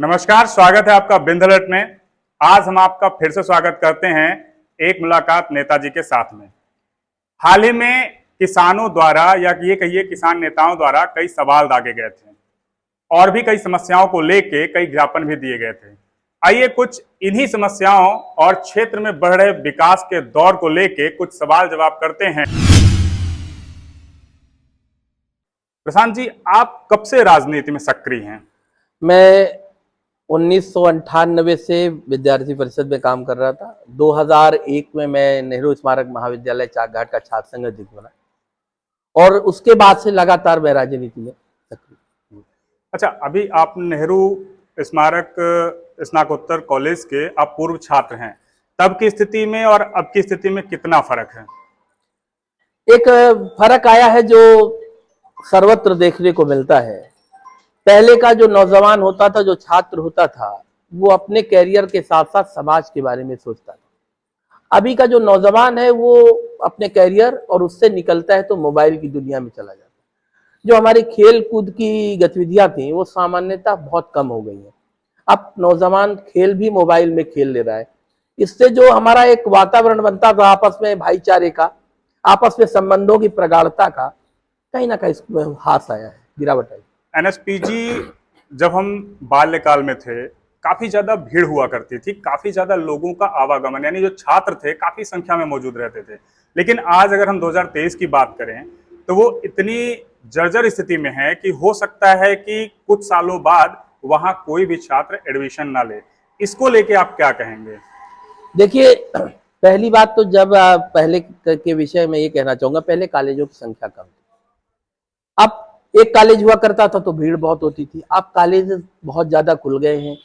नमस्कार, स्वागत है आपका बिंद अलर्ट में। आज हम आपका फिर से स्वागत करते हैं एक मुलाकात नेताजी के साथ में। हाल ही में किसानों द्वारा या ये कहिए किसान नेताओं द्वारा कई सवाल दागे गए थे और भी कई समस्याओं को लेके कई ज्ञापन भी दिए गए थे। आइए कुछ इन्हीं समस्याओं और क्षेत्र में बढ़ रहे विकास के दौर को लेके कुछ सवाल जवाब करते हैं। प्रशांत जी, आप कब से राजनीति में सक्रिय हैं? मैं 1998 से विद्यार्थी परिषद में काम कर रहा था। 2001 में मैं नेहरू स्मारक महाविद्यालय चाकघाट का छात्र संघ अध्यक्ष बना और उसके बाद से लगातार मैं राजनीति में सक्रिय। अच्छा, अभी आप नेहरू स्मारक स्नातकोत्तर कॉलेज के आप पूर्व छात्र हैं। तब की स्थिति में और अब की स्थिति में कितना फर्क है? एक फर्क आया है जो सर्वत्र देखने को मिलता है। पहले का जो नौजवान होता था, जो छात्र होता था, वो अपने कैरियर के साथ साथ समाज के बारे में सोचता था। अभी का जो नौजवान है वो अपने कैरियर और उससे निकलता है तो मोबाइल की दुनिया में चला जाता है। जो हमारी खेल कूद की गतिविधियां थी वो सामान्यतः बहुत कम हो गई हैं। अब नौजवान खेल भी मोबाइल में खेल ले रहा है। इससे जो हमारा एक वातावरण बनता था आपस में भाईचारे का, आपस में संबंधों की प्रगाढ़ता का, कहीं ना कहीं इसमें हास आया है, गिरावट आई। एनएसपीजी जब हम बाल्यकाल में थे, काफी ज्यादा भीड़ हुआ करती थी, काफी ज्यादा लोगों का आवागमन, यानी जो छात्र थे काफी संख्या में मौजूद रहते थे। लेकिन आज अगर हम 2023 की बात करें तो वो इतनी जर्जर स्थिति में है कि हो सकता है कि कुछ सालों बाद वहां कोई भी छात्र एडमिशन ना ले। इसको लेके आप क्या कहेंगे? देखिए, पहली बात तो जब पहले के विषय में ये कहना चाहूंगा, पहले कॉलेजों की संख्या कम थी। अब एक कॉलेज हुआ करता था तो भीड़ बहुत होती थी। अब कॉलेज बहुत ज्यादा खुल गए हैं।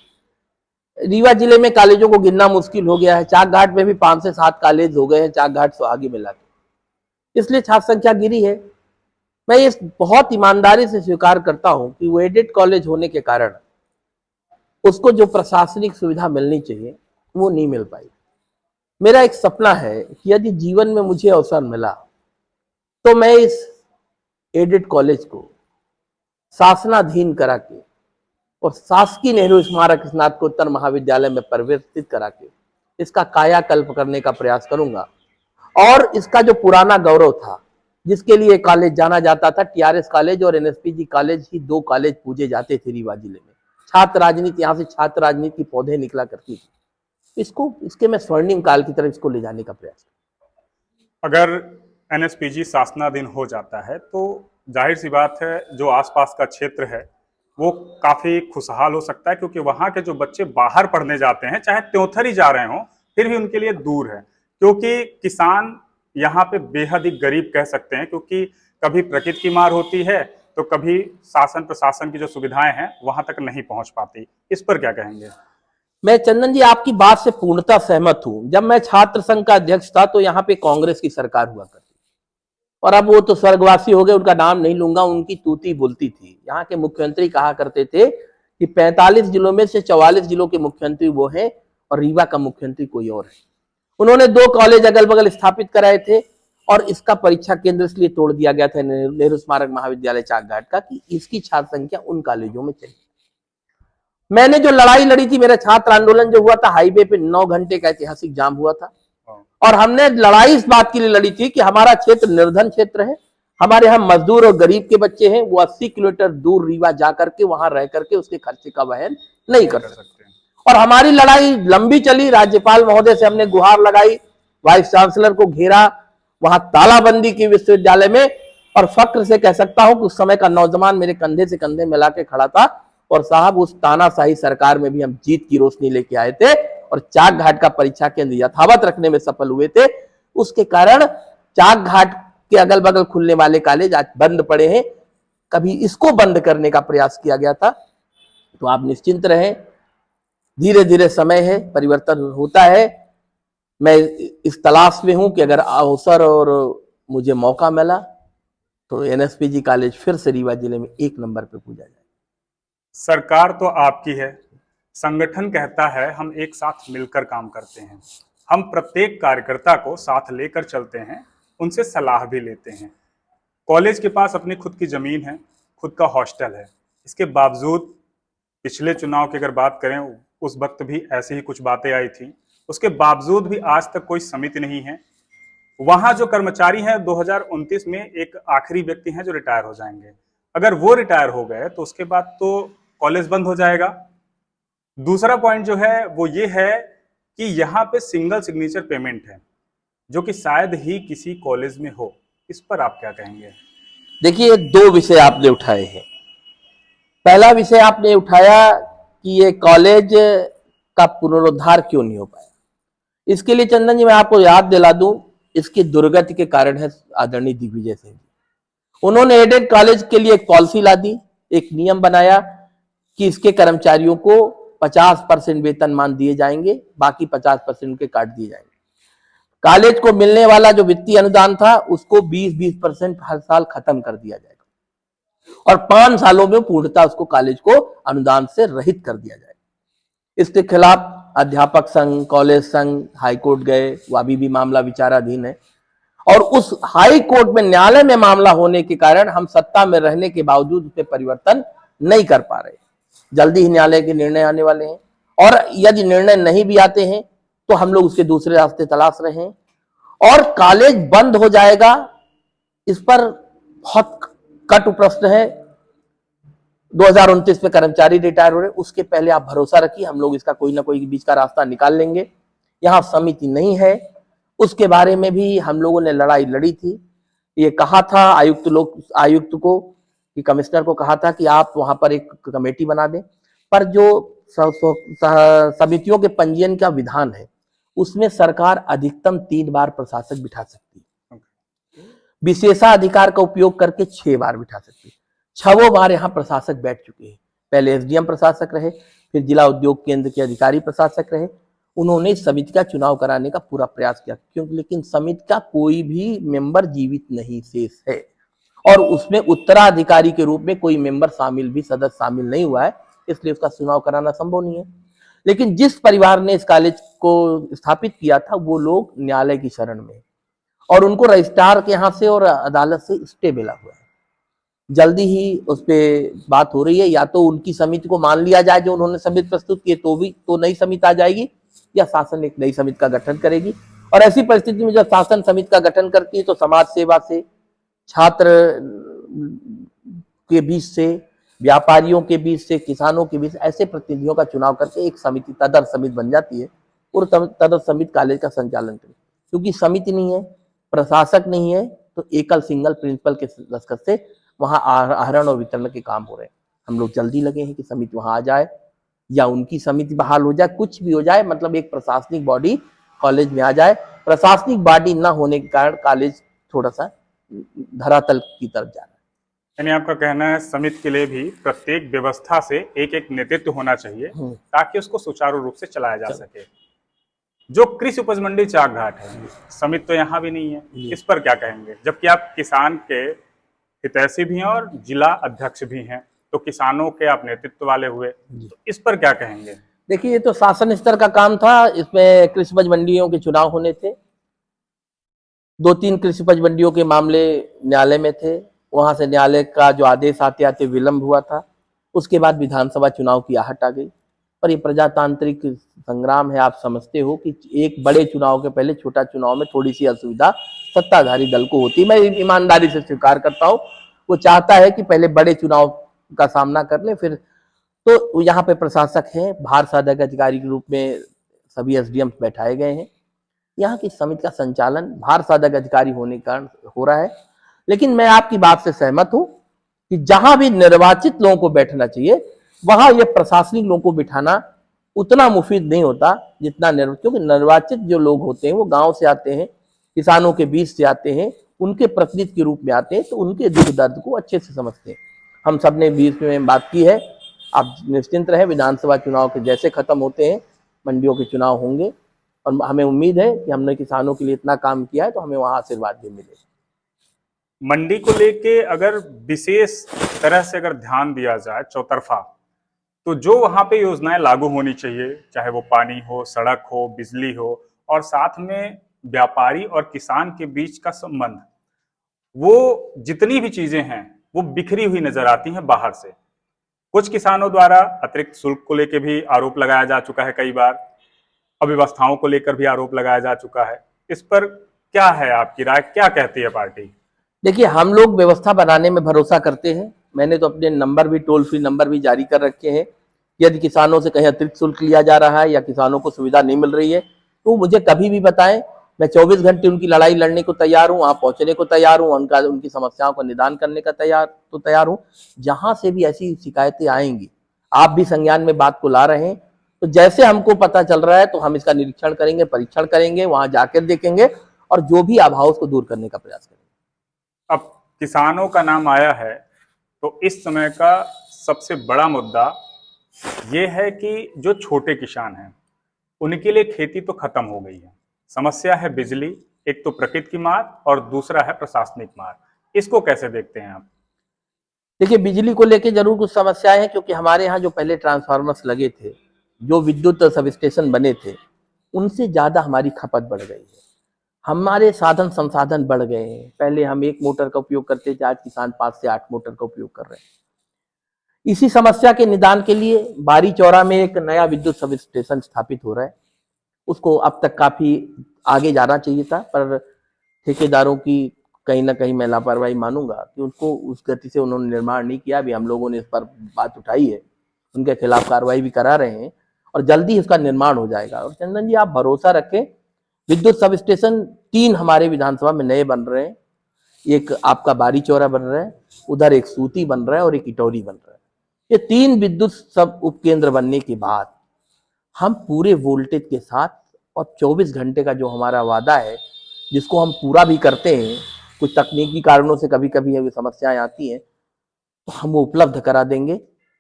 रीवा जिले में कॉलेजों को गिनना मुश्किल हो गया है। चाकघाट में भी 5 से 7 कॉलेज हो गए हैं, चाकघाट से आगे मिला के, इसलिए छात्र संख्या गिरी है। मैं ये बहुत ईमानदारी से स्वीकार करता हूं कि वो एडेड कॉलेज होने के कारण उसको जो प्रशासनिक सुविधा मिलनी चाहिए वो नहीं मिल पाई। मेरा एक सपना है कि यदि जीवन में मुझे अवसर मिला तो मैं इस एडेड कॉलेज को शासनाधीन करा के और शासकीय नेहरू स्मारक स्नातकोत्तर महाविद्यालय में परिवर्तित करा के इसका कायाकल्प करने का प्रयास करूंगा। और इसका जो पुराना गौरव था, जिसके लिए कॉलेज जाना जाता था, टीआरएस कॉलेज और एनएसपीजी कॉलेज ही 2 कॉलेज पूजे जाते थे रीवा जिले में। छात्र राजनीति, यहाँ से छात्र राजनीति की पौधे निकला करती थी। इसके मैं स्वर्णिम काल की तरफ इसको ले जाने का प्रयास। अगर एनएसपीजी शासनाधीन हो जाता है तो जाहिर सी बात है जो आसपास का क्षेत्र है वो काफी खुशहाल हो सकता है, क्योंकि वहां के जो बच्चे बाहर पढ़ने जाते हैं, चाहे त्योंथर ही जा रहे हों, फिर भी उनके लिए दूर है। क्योंकि किसान यहाँ पे बेहद ही गरीब कह सकते हैं, क्योंकि कभी प्रकृति की मार होती है तो कभी शासन प्रशासन की जो सुविधाएं हैं वहां तक नहीं पहुंच पाती। इस पर क्या कहेंगे? मैं चंदन जी आपकी बात से पूर्णतः सहमत हूं। जब मैं छात्र संघ का अध्यक्ष था तो यहाँ पे कांग्रेस की सरकार हुआ करती, और अब वो तो स्वर्गवासी हो गए, उनका नाम नहीं लूंगा। उनकी तूती बोलती थी। यहाँ के मुख्यमंत्री कहा करते थे कि 45 जिलों में से 44 जिलों के मुख्यमंत्री वो हैं और रीवा का मुख्यमंत्री कोई और है। उन्होंने 2 कॉलेज अगल बगल स्थापित कराए थे और इसका परीक्षा केंद्र इसलिए तोड़ दिया गया था नेहरू स्मारक महाविद्यालय चाकघाट का कि इसकी छात्र संख्या उन कॉलेजों में चाहिए। मैंने जो लड़ाई लड़ी थी, मेरा छात्र आंदोलन जो हुआ था, हाईवे पे 9 घंटे का ऐतिहासिक जाम हुआ था। और हमने लड़ाई इस बात के लिए लड़ी थी कि हमारा क्षेत्र निर्धन क्षेत्र है। हमारे यहाँ मजदूर और गरीब के बच्चे हैं, वो 80 किलोमीटर दूर रीवा जा करके वहां रह करके उसके खर्चे का वहन नहीं कर सकते। और हमारी लड़ाई लंबी चली। राज्यपाल महोदय से हमने गुहार लगाई, वाइस चांसलर को घेरा, वहां तालाबंदी की विश्वविद्यालय में। और फक्र से कह सकता हूं कि उस समय का नौजवान मेरे कंधे से कंधे मिला के खड़ा था। और साहब, उस तानाशाही सरकार में भी हम जीत की रोशनी लेके आए थे और चाकघाट का परीक्षा केंद्र यथावत रखने में सफल हुए थे। उसके कारण चाकघाट के अगल बगल खुलने वाले कॉलेज आज बंद पड़े हैं। कभी इसको बंद करने का प्रयास किया गया था। तो आप निश्चिंत रहें, धीरे धीरे समय है, परिवर्तन होता है। मैं इस तलाश में हूं कि अगर अवसर और मुझे मौका मिला तो एनएसपीजी कॉलेज फिर से रीवा जिले में 1 नंबर पे पूजा जाए। सरकार तो आपकी है, संगठन कहता है हम एक साथ मिलकर काम करते हैं, हम प्रत्येक कार्यकर्ता को साथ लेकर चलते हैं, उनसे सलाह भी लेते हैं। कॉलेज के पास अपनी खुद की जमीन है, खुद का हॉस्टल है, इसके बावजूद पिछले चुनाव की अगर बात करें, उस वक्त भी ऐसी ही कुछ बातें आई थी। उसके बावजूद भी आज तक कोई समिति नहीं है। वहां जो कर्मचारी हैं 2029 में एक आखिरी व्यक्ति हैं जो रिटायर हो जाएंगे। अगर वो रिटायर हो गए तो उसके बाद तो कॉलेज बंद हो जाएगा। दूसरा पॉइंट जो है वो ये है कि यहाँ पे सिंगल सिग्नेचर पेमेंट है, जो कि शायद ही किसी कॉलेज में हो। इस पर आप क्या कहेंगे? देखिए, दो विषय आपने उठाए हैं। पहला विषय आपने उठाया कि ये कॉलेज का पुनरुद्धार क्यों नहीं हो पाया। इसके लिए चंदन जी मैं आपको याद दिला दूं, इसकी दुर्गति के कारण है आदरणीय दिग्विजय सिंह जी। उन्होंने एडेड कॉलेज के लिए एक पॉलिसी ला दी, एक नियम बनाया कि इसके कर्मचारियों को 50% वेतनमान दिए जाएंगे, बाकी 50% के काट दिए जाएंगे। कॉलेज को मिलने वाला जो वित्तीय अनुदान था उसको 20% हर साल खत्म कर दिया जाएगा और 5 सालों में पूर्णतः उसको कॉलेज को अनुदान से रहित कर दिया जाएगा। इसके खिलाफ अध्यापक संघ, कॉलेज संघ हाईकोर्ट गए, वो अभी भी मामला विचाराधीन है और उस हाई कोर्ट में, न्यायालय में मामला होने के कारण हम सत्ता में रहने के बावजूद उसे परिवर्तन नहीं कर पा रहे। जल्दी ही न्यायालय के निर्णय आने वाले हैं और यदि निर्णय नहीं भी आते हैं तो हम लोग उसके दूसरे रास्ते तलाश रहे हैं और कॉलेज बंद हो जाएगा, इस पर बहुत कटु प्रश्न है। 2029 में कर्मचारी रिटायर हो रहे, उसके पहले आप भरोसा रखिए हम लोग इसका कोई ना कोई बीच का रास्ता निकाल लेंगे। यहाँ समिति नहीं है, उसके बारे में भी हम लोगों ने लड़ाई लड़ी थी। ये कहा था आयुक्त को कि कमिश्नर को कहा था कि आप वहां पर एक कमेटी बना दें, पर जो समितियों के पंजीयन का विधान है उसमें सरकार अधिकतम 3 बार प्रशासक बिठा सकती है, विशेषाधिकार का उपयोग करके 6 बार बिठा सकती है। 6 बार यहाँ प्रशासक बैठ चुके हैं। पहले एसडीएम प्रशासक रहे, फिर जिला उद्योग केंद्र के अधिकारी प्रशासक रहे। उन्होंने समिति का चुनाव कराने का पूरा प्रयास किया, क्योंकि लेकिन समिति का कोई भी मेंबर जीवित नहीं शेष है और उसमें उत्तराधिकारी के रूप में कोई मेंबर सदस्य शामिल नहीं हुआ है, इसलिए उसका चुनाव कराना संभव नहीं है। लेकिन जिस परिवार ने इस कॉलेज को स्थापित किया था वो लोग न्यायालय की शरण में और उनको रजिस्ट्रार के यहाँ से और अदालत से स्टे मिला हुआ है। जल्दी ही उस पर बात हो रही है, या तो उनकी समिति को मान लिया जाए जो उन्होंने समिति प्रस्तुत की, तो नई समिति आ जाएगी, या शासन एक नई समिति का गठन करेगी। और ऐसी परिस्थिति में जब शासन समिति का गठन करती है तो समाज सेवा से, छात्र के बीच से, व्यापारियों के बीच से, किसानों के बीच, ऐसे प्रतिनिधियों का चुनाव करके एक समिति, तदर्थ समिति बन जाती है और तदर्थ समिति कॉलेज का संचालन करे। क्योंकि समिति नहीं है, प्रशासक नहीं है, तो एकल सिंगल प्रिंसिपल के दस्तखत से वहां आहरण और वितरण के काम हो रहे हैं। हम लोग जल्दी लगे हैं कि समिति वहां आ जाए या उनकी समिति बहाल हो जाए, कुछ भी हो जाए, मतलब एक प्रशासनिक बॉडी कॉलेज में आ जाए। प्रशासनिक बॉडी न होने के कारण कॉलेज थोड़ा सा धरातल की तरफ जा रहा है। यानी आपका कहना है समिति के लिए भी प्रत्येक व्यवस्था से एक एक नेतृत्व होना चाहिए ताकि उसको सुचारू रूप से चलाया जा सके। जो कृषि उपज मंडी चाकघाट है, समिति तो यहाँ भी नहीं है, इस पर क्या कहेंगे? जबकि आप किसान के हितैषी भी हैं और जिला अध्यक्ष भी हैं, तो किसानों के आप नेतृत्व वाले हुए, तो इस पर क्या कहेंगे? देखिए, ये तो शासन स्तर का काम था। इसमें कृषि उपज मंडियों के चुनाव होने थे, 2-3 कृषि उपज मंडियों के मामले न्यायालय में थे, वहां से न्यायालय का जो आदेश आते आते विलंब हुआ था। उसके बाद विधानसभा चुनाव की आहट आ गई। और ये प्रजातांत्रिक संग्राम है, आप समझते हो कि एक बड़े चुनाव के पहले छोटा चुनाव में थोड़ी सी असुविधा सत्ताधारी दल को होती है। मैं ईमानदारी से स्वीकार करता हूँ, वो चाहता है कि पहले बड़े चुनाव का सामना कर ले, फिर तो यहाँ पे प्रशासक है, भार साधक अधिकारी के रूप में सभी एसडीएम बैठाए गए हैं। यहाँ की समिति का संचालन भार साधक अधिकारी होने के कारण हो रहा है। लेकिन मैं आपकी बात से सहमत हूं कि जहां भी निर्वाचित लोगों को बैठना चाहिए वहां ये प्रशासनिक लोगों को बिठाना उतना मुफीद नहीं होता जितना क्योंकि निर्वाचित जो लोग होते हैं वो गांव से आते हैं, किसानों के बीच से आते हैं, उनके प्रतिनिधि के रूप में आते हैं, तो उनके दुख दर्द को अच्छे से समझते हैं। हम सब ने बीच में बात की है, आप निश्चिंत रहे, विधानसभा चुनाव के जैसे खत्म होते हैं मंडियों के चुनाव होंगे और हमें उम्मीद है कि हमने किसानों के लिए इतना काम किया है तो हमें वहां आशीर्वाद भी मिलेगा। मंडी को लेके अगर विशेष तरह से अगर ध्यान दिया जाए चौतरफा, तो जो वहां पे योजनाएं लागू होनी चाहिए, चाहे वो पानी हो, सड़क हो, बिजली हो, और साथ में व्यापारी और किसान के बीच का संबंध, वो जितनी भी चीजें हैं वो बिखरी हुई नजर आती हैं बाहर से। कुछ किसानों द्वारा अतिरिक्त शुल्क को लेकर भी आरोप लगाया जा चुका है, कई बार अव्यवस्थाओं को लेकर भी आरोप लगाया जा चुका है। इस पर क्या है आपकी राय, क्या कहती है पार्टी? देखिए, हम लोग व्यवस्था बनाने में भरोसा करते हैं। मैंने तो अपने नंबर भी, टोल फ्री नंबर भी जारी कर रखे हैं। यदि किसानों से कहीं अतिरिक्त शुल्क लिया जा रहा है या किसानों को सुविधा नहीं मिल रही है तो मुझे कभी भी बताएं। मैं 24 घंटे उनकी लड़ाई लड़ने को तैयार हूँ, वहां पहुंचने को तैयार हूँ, उनकी समस्याओं का निदान करने का तैयार हूँ। जहां से भी ऐसी शिकायतें आएंगी, आप भी संज्ञान में बात को ला रहे हैं, तो जैसे हमको पता चल रहा है तो हम इसका निरीक्षण करेंगे, परीक्षण करेंगे, वहां जाकर देखेंगे और जो भी अभाव उसको दूर करने का प्रयास करेंगे। अब किसानों का नाम आया है तो इस समय का सबसे बड़ा मुद्दा ये है कि जो छोटे किसान हैं उनके लिए खेती तो खत्म हो गई है। समस्या है बिजली, एक तो प्रकृति की मार और दूसरा है प्रशासनिक मार। इसको कैसे देखते हैं आप? देखिए, बिजली को लेके जरूर कुछ समस्याएं हैं, क्योंकि हमारे यहाँ जो पहले ट्रांसफार्मर्स लगे थे, जो विद्युत सब स्टेशन बने थे, उनसे ज्यादा हमारी खपत बढ़ गई है। हमारे साधन संसाधन बढ़ गए हैं। पहले हम 1 मोटर का उपयोग करते थे, आज किसान 5 से 8 मोटर का उपयोग कर रहे हैं। इसी समस्या के निदान के लिए बारी चौरा में एक नया विद्युत सब स्टेशन स्थापित हो रहा है। उसको अब तक काफी आगे जाना चाहिए था, पर ठेकेदारों की कहीं ना कहीं मैं लापरवाही मानूंगा कि उनको उस गति से उन्होंने निर्माण नहीं किया। अभी हम लोगों ने इस पर बात उठाई है, उनके खिलाफ कार्रवाई भी करा रहे हैं और जल्दी इसका निर्माण हो जाएगा। और चंदन जी, आप भरोसा रखें, विद्युत सब स्टेशन 3 हमारे विधानसभा में नए बन रहे हैं। एक आपका बारी चौरा बन रहा है, उधर एक सूती बन रहा है और एक इटौरी बन रहा है। ये 3 विद्युत सब उपकेंद्र बनने के बाद हम पूरे वोल्टेज के साथ और 24 घंटे का जो हमारा वादा है, जिसको हम पूरा भी करते हैं, कुछ तकनीकी कारणों से कभी कभी समस्याएं आती हैं, तो हम वो उपलब्ध करा देंगे।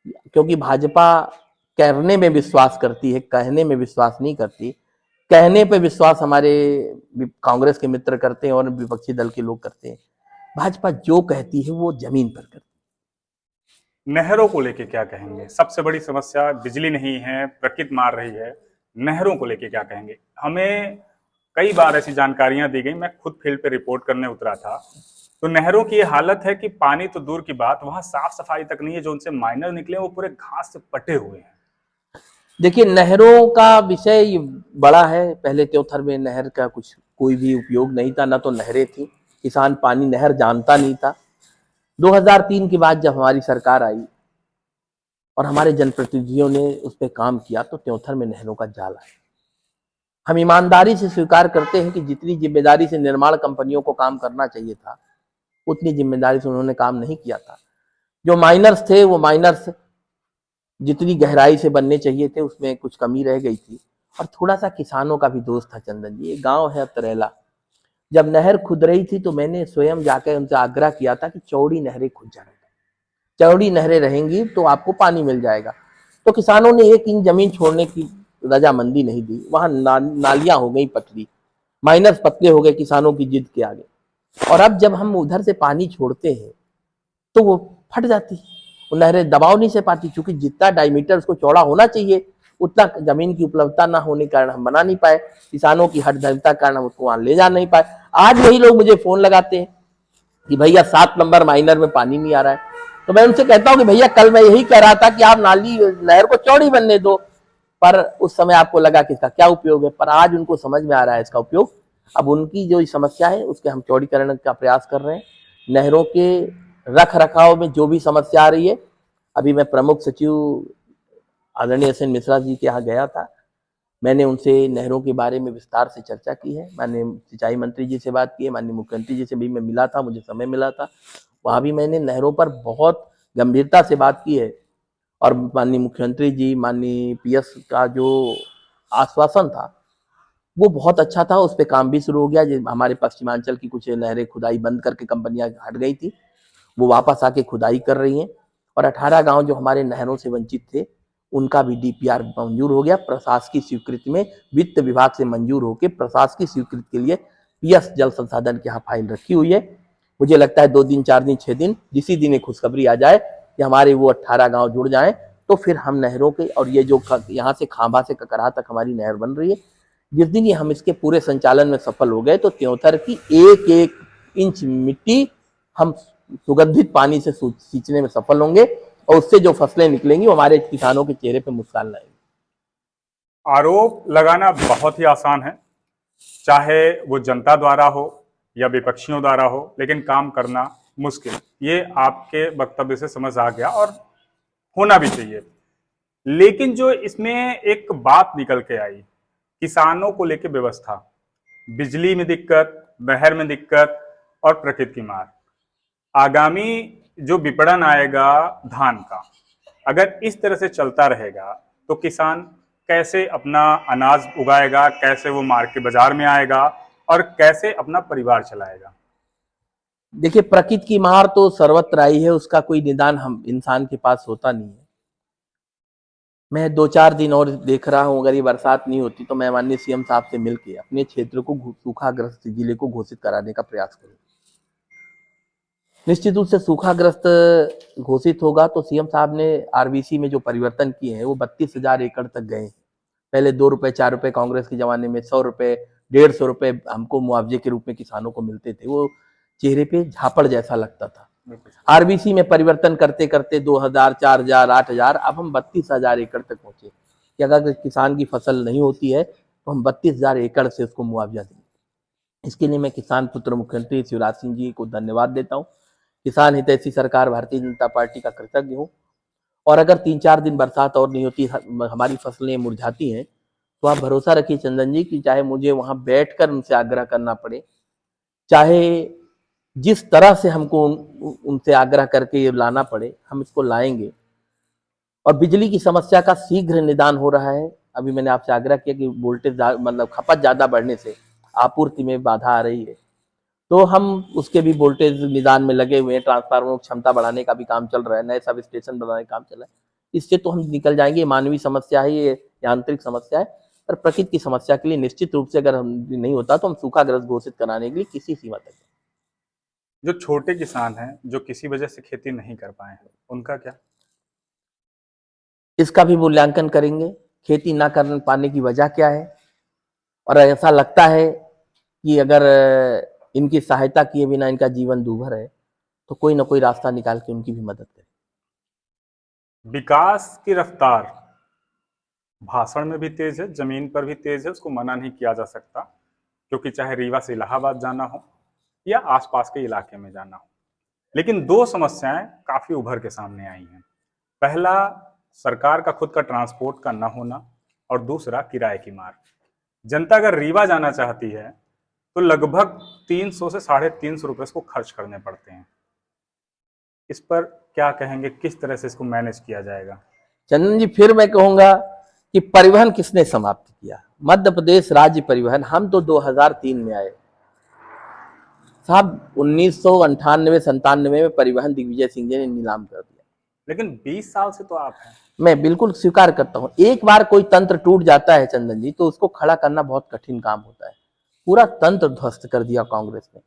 क्योंकि भाजपा करने में विश्वास करती है, कहने में विश्वास नहीं करती। कहने पे विश्वास हमारे कांग्रेस के मित्र करते हैं और विपक्षी दल के लोग करते हैं। भाजपा जो कहती है वो जमीन पर करती है। नहरों को लेके क्या कहेंगे? सबसे बड़ी समस्या बिजली नहीं है, प्रकृति मार रही है। नहरों को लेके क्या कहेंगे? हमें कई बार ऐसी जानकारियां दी गई, मैं खुद फील्ड पे रिपोर्ट करने उतरा था, तो नहरों की ये हालत है कि पानी तो दूर की बात, वहां साफ सफाई तक नहीं है। जो उनसे माइनर निकले वो पूरे घास से पटे हुए हैं। देखिए, नहरों का विषय बड़ा है। पहले त्योथर में नहर का कुछ कोई भी उपयोग नहीं था, ना तो नहरें थी, किसान पानी नहर जानता नहीं था। 2003 के बाद जब हमारी सरकार आई और हमारे जनप्रतिनिधियों ने उस पर काम किया, तो त्योथर में नहरों का जाल आया। हम ईमानदारी से स्वीकार करते हैं कि जितनी जिम्मेदारी से निर्माण कंपनियों को काम करना चाहिए था, उतनी जिम्मेदारी से उन्होंने काम नहीं किया था। जो माइनर्स थे, वो माइनर्स जितनी गहराई से बनने चाहिए थे उसमें कुछ कमी रह गई थी। और थोड़ा सा किसानों का भी दोष था चंदन जी। एक गांव है तरेला, जब नहर खुद रही थी तो मैंने स्वयं जाकर उनसे आग्रह किया था कि चौड़ी नहरें खुद जाएंगी, चौड़ी नहरें रहेंगी तो आपको पानी मिल जाएगा। तो किसानों ने 1 इंच जमीन छोड़ने की रजामंदी नहीं दी। वहां नालियां हो गई पतली, माइनर्स पतले हो गए किसानों की जिद के आगे। और अब जब हम उधर से पानी छोड़ते हैं तो वो फट जाती, वो नहरें दबाव नहीं से पाती, क्योंकि जितना डायमीटर उसको चौड़ा होना चाहिए उतना जमीन की उपलब्धता ना होने के कारण हम बना नहीं पाए। किसानों की हठधर्मिता के कारण हम उसको वहां ले जा नहीं पाए। आज वही लोग मुझे फोन लगाते हैं कि भैया 7 नंबर माइनर में पानी नहीं आ रहा है। तो मैं उनसे कहता हूं कि भैया, कल मैं यही कह रहा था कि आप नहर को चौड़ी बनने दो, पर उस समय आपको लगा कि इसका क्या उपयोग है। पर आज उनको समझ में आ रहा है इसका उपयोग। अब उनकी जो समस्या है उसके हम चौड़ीकरण का प्रयास कर रहे हैं। नहरों के रख रखाव में जो भी समस्या आ रही है, अभी मैं प्रमुख सचिव आदरणीय SN मिश्रा जी के यहाँ गया था। मैंने उनसे नहरों के बारे में विस्तार से चर्चा की है। माननीय सिंचाई मंत्री जी से बात की है, माननीय मुख्यमंत्री जी से भी मैं मिला था, मुझे समय मिला था। वहाँ भी मैंने नहरों पर बहुत गंभीरता से बात की है। और माननीय मुख्यमंत्री जी, माननीय PS का जो आश्वासन था वो बहुत अच्छा था। उस पर काम भी शुरू हो गया। हमारे पश्चिमांचल की कुछ नहरें खुदाई बंद करके कंपनियां हट गई थी, वो वापस आके खुदाई कर रही हैं। और 18 गांव जो हमारे नहरों से वंचित थे उनका भी DPR मंजूर हो गया। प्रशासकीय स्वीकृति में वित्त विभाग से मंजूर होकर प्रशासकीय स्वीकृति के लिए PS जल संसाधन के यहाँ फाइल रखी हुई है। मुझे लगता है 2 दिन 4 दिन 6 दिन, जिसी दिन एक खुशखबरी आ जाए कि हमारे वो 18 गांव जुड़ जाएं, तो फिर हम नहरों के, और ये जो यहाँ से खांभा से ककरा तक हमारी नहर बन रही है, जिस दिन ये हम इसके पूरे संचालन में सफल हो गए तो त्योथर की 1-1 इंच मिट्टी हम सुगंधित पानी से सींचने में सफल होंगे। और उससे जो फसलें निकलेंगी वो हमारे किसानों के चेहरे पे मुस्कान लाएंगी। आरोप लगाना बहुत ही आसान है, चाहे वो जनता द्वारा हो या विपक्षियों द्वारा हो, लेकिन काम करना मुश्किल। ये आपके वक्तव्य से समझ आ गया और होना भी चाहिए। लेकिन जो इसमें एक बात निकल के आई, किसानों को लेकर व्यवस्था, बिजली में दिक्कत, नहर में दिक्कत और प्रकृति की मार। आगामी जो विपणन आएगा धान का, अगर इस तरह से चलता रहेगा तो किसान कैसे अपना अनाज उगाएगा, कैसे वो मार्केट बाजार में आएगा और कैसे अपना परिवार चलाएगा। देखिए, प्रकृति की मार तो सर्वत्र आई है, उसका कोई निदान हम इंसान के पास होता नहीं है। मैं 2-4 दिन और देख रहा हूं, अगर ये बरसात नहीं होती तो मैं माननीय सीएम साहब से मिलकर अपने क्षेत्र को सूखाग्रस्त जिले को घोषित कराने का प्रयास करूंगा। निश्चित रूप से सूखाग्रस्त घोषित होगा तो सीएम साहब ने आरबीसी में जो परिवर्तन किए हैं वो 32,000 एकड़ तक गए हैं। पहले 2 रुपए 4 रुपए कांग्रेस के जमाने में 100 रुपए 150 रुपए हमको मुआवजे के रूप में किसानों को मिलते थे, वो चेहरे पे झापड़ जैसा लगता था। आरबीसी में परिवर्तन करते करते 2,000 4,000 8,000 अब हम 32,000 एकड़ तक पहुंचे कि अगर किसान की फसल नहीं होती है तो हम 32,000 एकड़ से उसको मुआवजा देंगे। इसके लिए मैं किसान पुत्र मुख्यमंत्री शिवराज सिंह जी को धन्यवाद देता हूँ। किसान हितैषी सरकार भारतीय जनता पार्टी का कृतज्ञ हूँ। और अगर 3-4 दिन बरसात और नहीं होती, हमारी फसलें मुरझाती हैं, तो आप भरोसा रखिए चंदन जी कि चाहे मुझे वहां बैठकर उनसे आग्रह करना पड़े, चाहे जिस तरह से हमको उनसे आग्रह करके ये लाना पड़े, हम इसको लाएंगे। और बिजली की समस्या का शीघ्र निदान हो रहा है। अभी मैंने आपसे आग्रह किया कि वोल्टेज मतलब खपत ज्यादा बढ़ने से आपूर्ति में बाधा आ रही है, तो हम उसके भी वोल्टेज निदान में लगे हुए हैं। ट्रांसफार्मर की क्षमता बढ़ाने का भी काम चल रहा है, नए सब स्टेशन बनाने का काम चल रहा है। इससे तो हम निकल जाएंगे। मानवीय समस्या है, ये यांत्रिक समस्या है, पर प्रकृति की समस्या के लिए निश्चित रूप से अगर हम नहीं होता तो हम सूखाग्रस्त घोषित कराने के लिए किसी सीमा तक। जो छोटे किसान हैं, जो किसी वजह से खेती नहीं कर पाए हैं, उनका क्या? इसका भी मूल्यांकन करेंगे, खेती ना कर पाने की वजह क्या है, और ऐसा लगता है कि अगर इनकी सहायता किए बिना इनका जीवन दूभर है तो कोई ना कोई रास्ता निकाल के उनकी भी मदद करें। विकास की रफ्तार भाषण में भी तेज है, जमीन पर भी तेज है, उसको मना नहीं किया जा सकता, क्योंकि चाहे रीवा से इलाहाबाद जाना हो या आसपास के इलाके में जाना हो। लेकिन दो समस्याएं काफी उभर के सामने आई हैं। पहला, सरकार का खुद का ट्रांसपोर्ट का न होना, और दूसरा किराए की मार। जनता अगर रीवा जाना चाहती है तो लगभग 300 से 350 रुपए इसको खर्च करने पड़ते हैं। इस पर क्या कहेंगे, किस तरह से इसको मैनेज किया जाएगा? चंदन जी, फिर मैं कहूंगा कि परिवहन किसने समाप्त किया? मध्य प्रदेश राज्य परिवहन। हम तो 2003 में आए साहब, 1998-97 में परिवहन दिग्विजय सिंह जी ने नीलाम कर दिया। लेकिन 20 साल से तो आप हैं। मैं बिल्कुल स्वीकार करता हूं, एक बार कोई तंत्र टूट जाता है चंदन जी तो उसको खड़ा करना बहुत कठिन काम होता है। पूरा तंत्र ध्वस्त कर दिया कांग्रेस ने।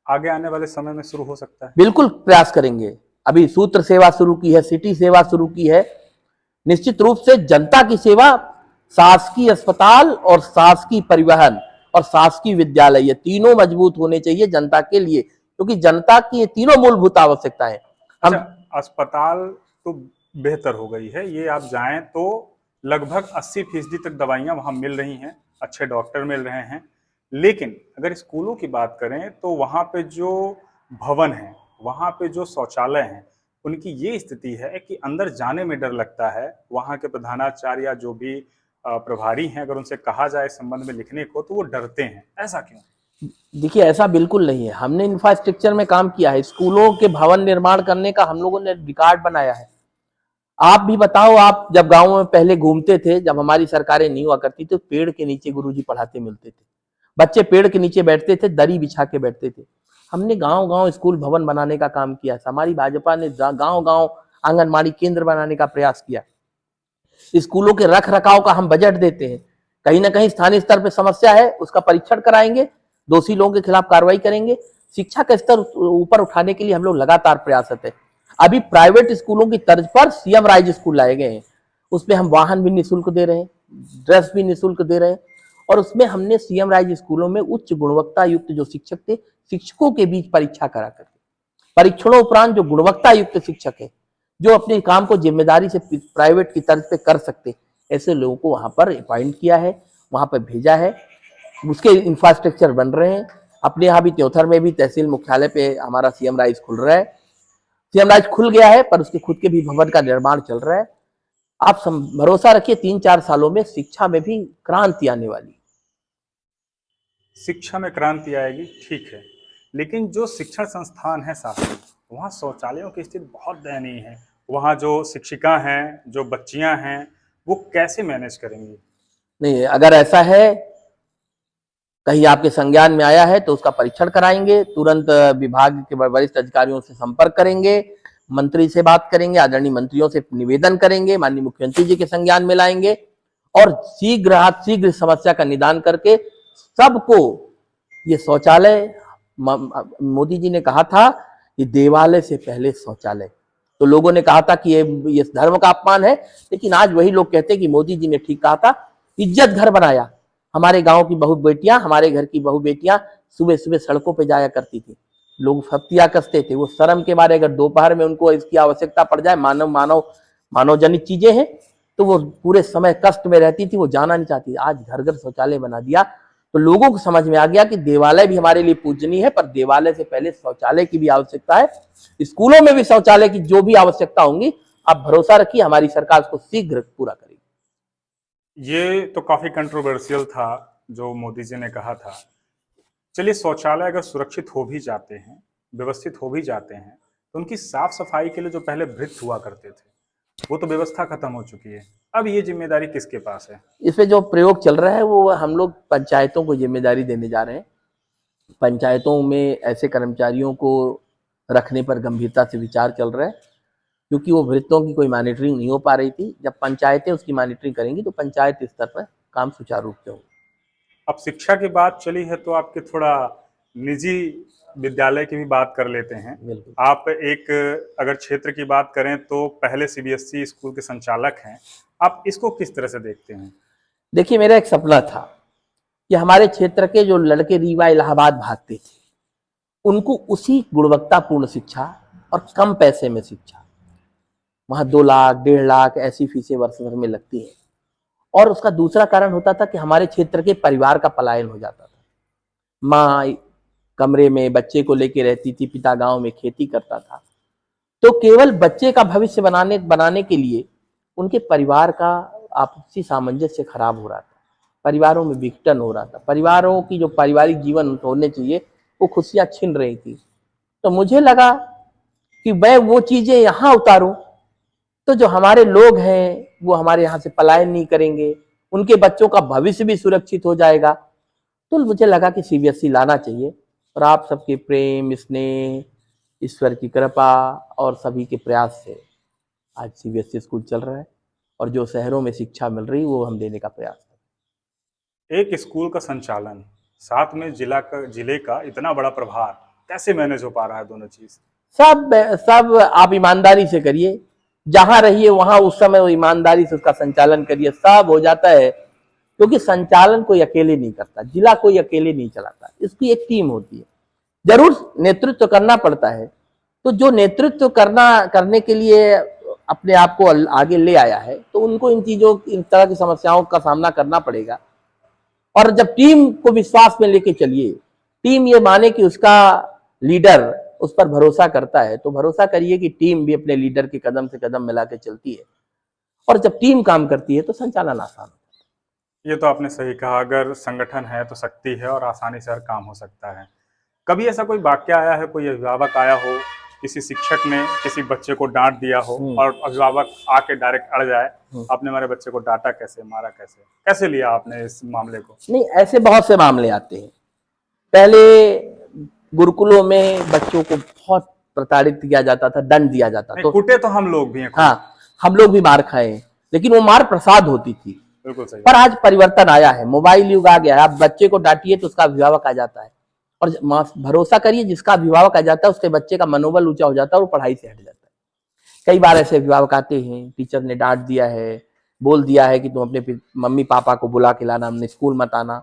आगे आने वाले समय में शुरू हो सकता है। बिल्कुल प्रयास करेंगे। अभी सूत्र सेवा शुरू की है, सिटी सेवा शुरू की है। निश्चित रूप से जनता की सेवा, शासकीय अस्पताल और शासकीय परिवहन और शासकीय विद्यालय, ये तीनों मजबूत होने चाहिए जनता के लिए, क्योंकि जनता की ये तीनों मूलभूत आवश्यकताएं। अच्छा, अस्पताल तो बेहतर हो गई है, ये आप जाएं तो लगभग 80% तक दवाइयां वहां मिल रही हैं, अच्छे डॉक्टर मिल रहे हैं। लेकिन अगर स्कूलों की बात करें तो वहां पे जो भवन है, वहां पे जो शौचालय हैं, उनकी ये स्थिति है कि अंदर जाने में डर लगता है। वहां के प्रधानाचार्य या जो भी प्रभारी हैं, अगर उनसे कहा जाए इस संबंध में लिखने को तो वो डरते हैं। ऐसा क्यों? देखिए, ऐसा बिल्कुल नहीं है। हमने इंफ्रास्ट्रक्चर में काम किया है, स्कूलों के भवन निर्माण करने का हम लोगों ने रिकॉर्ड बनाया है। आप भी बताओ, आप जब गांव में पहले घूमते थे, जब हमारी सरकारें नहीं हुआ करती तो पेड़ के नीचे गुरुजी पढ़ाते मिलते थे, बच्चे पेड़ के नीचे बैठते थे, दरी बिछा के बैठते थे। हमने गांव गांव स्कूल भवन बनाने का काम किया। हमारी भाजपा ने गांव गांव आंगनबाड़ी केंद्र बनाने का प्रयास किया। स्कूलों के रख रखाव का हम बजट देते हैं। कहीं ना कहीं स्थानीय स्तर पर समस्या है, उसका परीक्षण कराएंगे, दोषी लोगों के खिलाफ कार्रवाई करेंगे। शिक्षा का स्तर ऊपर उठाने के लिए हम लोग लगातार प्रयासरत है। अभी प्राइवेट स्कूलों की तर्ज पर सीएम राइज स्कूल लाए गए हैं, उसमें हम वाहन भी निःशुल्क दे रहे हैं, ड्रेस भी निःशुल्क दे रहे हैं, और उसमें हमने सीएम राइज स्कूलों में उच्च गुणवत्ता युक्त जो शिक्षक थे, शिक्षकों के बीच परीक्षा करा करके, परीक्षणों उपरांत जो गुणवत्ता युक्त शिक्षक है, जो अपने काम को जिम्मेदारी से प्राइवेट की तर्ज पे कर सकते, ऐसे लोगों को वहां पर अपॉइंट किया है, वहां पर भेजा है। उसके इंफ्रास्ट्रक्चर बन रहे हैं। अपने यहाँ भी त्योथर में भी तहसील मुख्यालय पे हमारा सीएम राइज खुल रहा है। सीएम राइज खुल गया है पर उसके खुद के भी भवन का निर्माण चल रहा है। आप भरोसा रखिए 3-4 सालों में शिक्षा में भी क्रांति आने वाली। शिक्षा में क्रांति आएगी, ठीक है, लेकिन जो शिक्षण संस्थान है शासकीय, वहाँ शौचालयों की स्थिति बहुत दयनीय है। वहाँ जो शिक्षिका हैं, जो बच्चियां हैं, वो कैसे मैनेज करेंगी? नहीं, अगर ऐसा है, कहीं आपके संज्ञान में आया है तो उसका परीक्षण कराएंगे, तुरंत विभाग के वरिष्ठ अधिकारियों से संपर्क करेंगे, मंत्री से बात करेंगे, आदरणीय मंत्रियों से निवेदन करेंगे, माननीय मुख्यमंत्री जी के संज्ञान में लाएंगे और शीघ्र समस्या का निदान करके सबको ये शौचालय, मोदी जी ने कहा था कि देवालय से पहले शौचालय, तो लोगों ने कहा था कि ये धर्म का अपमान है, लेकिन आज वही लोग कहते हैं कि मोदी जी ने ठीक कहा था। इज्जत घर बनाया। हमारे गांव की बहू बेटियां, हमारे घर की बहू बेटियां सुबह सुबह सड़कों पे जाया करती थी, लोग फप्तियां कसते थे, वो शर्म के मारे अगर दोपहर में उनको इसकी आवश्यकता पड़ जाए, मानव जनित चीजें हैं, तो वो पूरे समय कष्ट में रहती थी, वो जाना नहीं चाहती। आज घर घर शौचालय बना दिया तो लोगों को समझ में आ गया कि देवालय भी हमारे लिए पूजनीय है, पर देवालय से पहले शौचालय की भी आवश्यकता है। स्कूलों में भी शौचालय की जो भी आवश्यकता होंगी, आप भरोसा रखिए हमारी सरकार उसको शीघ्र पूरा करेगी। ये तो काफी कंट्रोवर्शियल था जो मोदी जी ने कहा था। चलिए, शौचालय अगर सुरक्षित हो भी जाते हैं, व्यवस्थित हो भी जाते हैं, तो उनकी साफ सफाई के लिए जो पहले भृत्य हुआ करते थे, वो तो व्यवस्था खत्म हो चुकी है। अब ये जिम्मेदारी किसके पास है? इस पे जो प्रयोग चल रहा है वो हम लोग पंचायतों को जिम्मेदारी देने जा रहे हैं। पंचायतों में ऐसे कर्मचारियों को रखने पर गंभीरता से विचार चल रहा है, क्योंकि वो भृत्यों की कोई मॉनिटरिंग नहीं हो पा रही थी। जब पंचायतें उसकी मॉनिटरिंग करेंगी तो पंचायत स्तर पर काम सुचारू रूप से होगा। अब शिक्षा की बात चली है तो आपके थोड़ा निजी विद्यालय की भी बात कर लेते हैं। बिल्कुल। आप एक अगर क्षेत्र की बात करें तो पहले सीबीएसई स्कूल के संचालक हैं, आप इसको किस तरह से देखते हैं? देखिए, मेरा एक सपना था कि हमारे क्षेत्र के जो लड़के रीवा इलाहाबाद भागते थे, उनको उसी गुणवत्तापूर्ण शिक्षा और कम पैसे में शिक्षा, वहां 2 लाख 1.5 लाख ऐसी फीसें वर्ष भर में लगती है। और उसका दूसरा कारण होता था कि हमारे क्षेत्र के परिवार का पलायन हो जाता था। माँ कमरे में बच्चे को लेके रहती थी, पिता गांव में खेती करता था, तो केवल बच्चे का भविष्य बनाने के लिए उनके परिवार का आपसी सामंजस्य खराब हो रहा था, परिवारों में विघटन हो रहा था, परिवारों की जो पारिवारिक जीवन होने चाहिए वो खुशियां छिन रही थी। तो मुझे लगा कि मैं वो चीजें यहाँ उतारूं तो जो हमारे लोग हैं वो हमारे यहाँ से पलायन नहीं करेंगे, उनके बच्चों का भविष्य भी सुरक्षित हो जाएगा। तो मुझे लगा कि सीबीएसई लाना चाहिए, और आप सबके प्रेम, स्नेह, ईश्वर की कृपा और सभी के प्रयास से आज सीबीएसई स्कूल चल रहा है, और जो शहरों में शिक्षा मिल रही वो हम देने का प्रयास कर। एक स्कूल का संचालन, साथ में जिले का इतना बड़ा प्रभार, कैसे मैनेज हो पा रहा है दोनों चीज? सब आप ईमानदारी से करिए, जहां रहिए वहां उस समय वो ईमानदारी से उसका संचालन करिए, सब हो जाता है। क्योंकि संचालन कोई अकेले नहीं करता, जिला कोई अकेले नहीं चलाता, इसकी एक टीम होती है। जरूर नेतृत्व करना पड़ता है, तो जो नेतृत्व करने के लिए अपने आप को आगे ले आया है, तो उनको इन तरह की समस्याओं का सामना करना पड़ेगा। और जब टीम को विश्वास में लेके चलिए, टीम ये माने कि उसका लीडर उस पर भरोसा करता है, तो भरोसा करिए कि टीम भी अपने लीडर के कदम से कदम मिला के चलती है, और जब टीम काम करती है तो संचालन आसान होता है। ये तो आपने सही कहा, अगर संगठन है तो शक्ति है और आसानी से हर काम हो सकता है। कभी ऐसा कोई वाक्य आया है, कोई अभिभावक आया हो, किसी शिक्षक ने किसी बच्चे को डांट दिया हो और अभिभावक आके डायरेक्ट अड़ जाए, आपने हमारे बच्चे को डांटा कैसे, मारा कैसे, कैसे लिया आपने इस मामले को? नहीं, ऐसे बहुत से मामले आते हैं। पहले गुरुकुलों में बच्चों को बहुत प्रताड़ित किया जाता था, दंड दिया जाता था। कुटे तो हम लोग भी हैं। हाँ, हम लोग भी मार खाए, लेकिन वो मार प्रसाद होती थी। बिल्कुल सही। पर आज परिवर्तन आया है, मोबाइल युग आ गया है। आप बच्चे को डांटिए तो उसका अभिभावक आ जाता है, और भरोसा करिए जिसका अभिभावक आ जाता है उसके बच्चे का मनोबल ऊंचा हो जाता है और पढ़ाई से हट जाता है। कई बार ऐसे अभिभावक आते हैं, टीचर ने डांट दिया है, बोल दिया है कि तुम अपने मम्मी पापा को बुला के लाना, हमने स्कूल मत आना।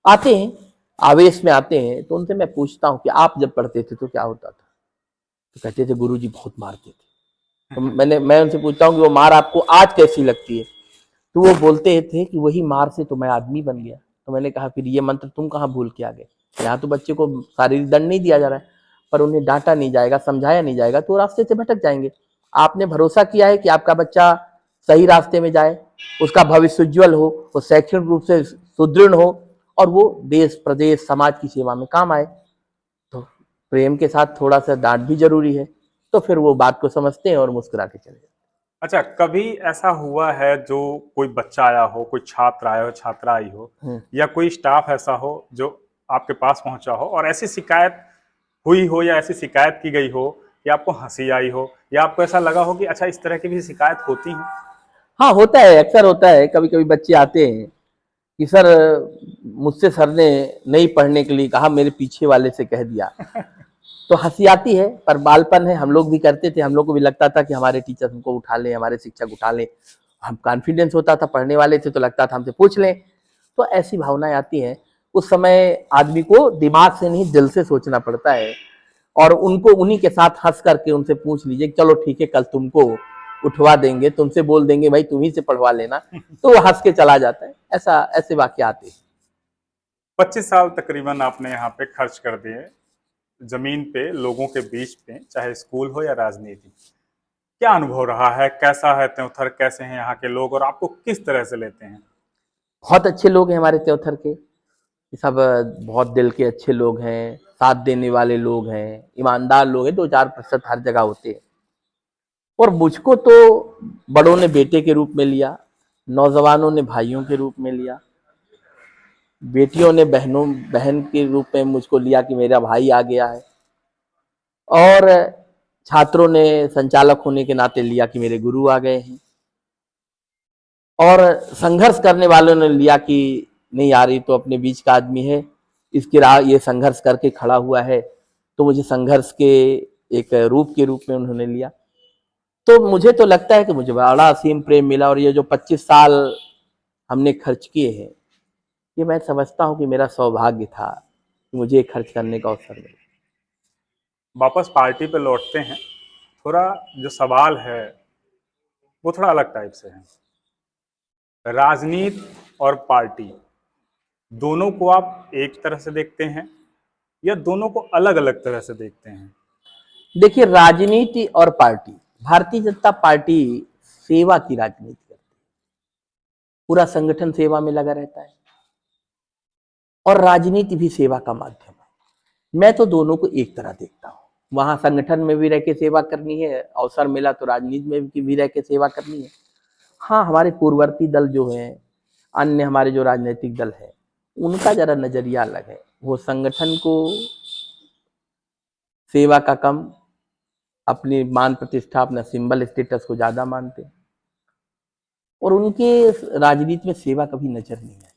आते हैं, आवेश में आते हैं, तो उनसे मैं पूछता हूँ कि आप जब पढ़ते थे तो क्या होता था? तो कहते थे गुरुजी बहुत मारते थे। तो मैं उनसे पूछता हूँ कि वो मार आपको आज कैसी लगती है, तो वो बोलते थे कि वही मार से तो मैं आदमी बन गया। तो मैंने कहा फिर ये मंत्र तुम कहाँ भूल के आ गए? यहाँ तो बच्चे को शारीरिक दंड नहीं दिया जा रहा है, पर उन्हें डांटा नहीं जाएगा, समझाया नहीं जाएगा तो रास्ते से भटक जाएंगे। आपने भरोसा किया है कि आपका बच्चा सही रास्ते में जाए, उसका भविष्य उज्ज्वल हो, वो शैक्षणिक रूप से सुदृढ़ हो और वो देश प्रदेश समाज की सेवा में काम आए। तो प्रेम के साथ थोड़ा सा डांट भी जरूरी है, तो फिर वो बात को समझते हैं और मुस्कुरा के चले जाते अच्छा, कभी ऐसा हुआ है जो कोई बच्चा आया हो, कोई छात्र आया हो, छात्रा आई हो, हैं। या कोई स्टाफ ऐसा हो जो आपके पास पहुंचा हो और ऐसी शिकायत हुई हो या ऐसी शिकायत की गई हो कि आपको हंसी आई हो या आपको ऐसा लगा हो कि अच्छा इस तरह की भी शिकायत होती है? हाँ, होता है, अक्सर होता है। कभी कभी बच्चे आते हैं कि सर मुझसे सर ने नहीं पढ़ने के लिए कहा, मेरे पीछे वाले से कह दिया। तो हंसी आती है, पर बालपन है, हम लोग भी करते थे। हम लोग को भी लगता था कि हमारे टीचर हमको उठा लें, हमारे शिक्षक उठा लें। हम कॉन्फिडेंस होता था, पढ़ने वाले थे तो लगता था हमसे पूछ लें। तो ऐसी भावनाएं आती हैं। उस समय आदमी को दिमाग से नहीं दिल से सोचना पड़ता है, और उनको उन्हीं के साथ हंस करके उनसे पूछ लीजिए कि चलो ठीक है, कल तुमको उठवा देंगे, तुमसे बोल देंगे भाई तुम ही से पढ़वा लेना, तो वो हंस के चला जाता है। ऐसा ऐसे वाक्य आते हैं। 25 साल तकरीबन आपने यहाँ पे खर्च कर दिए, जमीन पे, लोगों के बीच पे, चाहे स्कूल हो या राजनीति। क्या अनुभव रहा है? कैसा है त्योंथर? कैसे हैं यहाँ के लोग और आपको किस तरह से लेते हैं? बहुत अच्छे लोग हैं हमारे त्योथर के, ये सब बहुत दिल के अच्छे लोग हैं, साथ देने वाले लोग हैं, ईमानदार लोग हैं। 2-4% हर जगह होते हैं। और मुझको तो बड़ों ने बेटे के रूप में लिया, नौजवानों ने भाइयों के रूप में लिया, बेटियों ने बहन के रूप में मुझको लिया कि मेरा भाई आ गया है, और छात्रों ने संचालक होने के नाते लिया कि मेरे गुरु आ गए हैं, और संघर्ष करने वालों ने लिया कि नहीं यार ये तो अपने बीच का आदमी है, इसकी राह ये संघर्ष करके खड़ा हुआ है, तो मुझे संघर्ष के एक रूप के रूप में उन्होंने लिया। तो मुझे तो लगता है कि मुझे बड़ा असीम प्रेम मिला, और ये जो 25 साल हमने खर्च किए हैं, ये मैं समझता हूँ कि मेरा सौभाग्य था कि मुझे खर्च करने का अवसर मिला। वापस पार्टी पे लौटते हैं। थोड़ा जो सवाल है वो थोड़ा अलग टाइप से है। राजनीति और पार्टी दोनों को आप एक तरह से देखते हैं या दोनों को अलग अलग तरह से देखते हैं? देखिए, राजनीति और पार्टी, भारतीय जनता पार्टी सेवा की राजनीति करती है। पूरा संगठन सेवा में लगा रहता है, और राजनीति भी सेवा का माध्यम है। मैं तो दोनों को एक तरह देखता हूँ। वहां संगठन में भी रह के सेवा करनी है, अवसर मिला तो राजनीति में भी रह के सेवा करनी है। हाँ, हमारे पूर्ववर्ती दल जो हैं, अन्य हमारे जो राजनीतिक दल है, उनका जरा नजरिया अलग है। वो संगठन को सेवा का कम, अपनी मान प्रतिष्ठा, अपना सिंबल स्टेटस को ज्यादा मानते हैं, और उनके राजनीति में सेवा कभी नजर नहीं आई।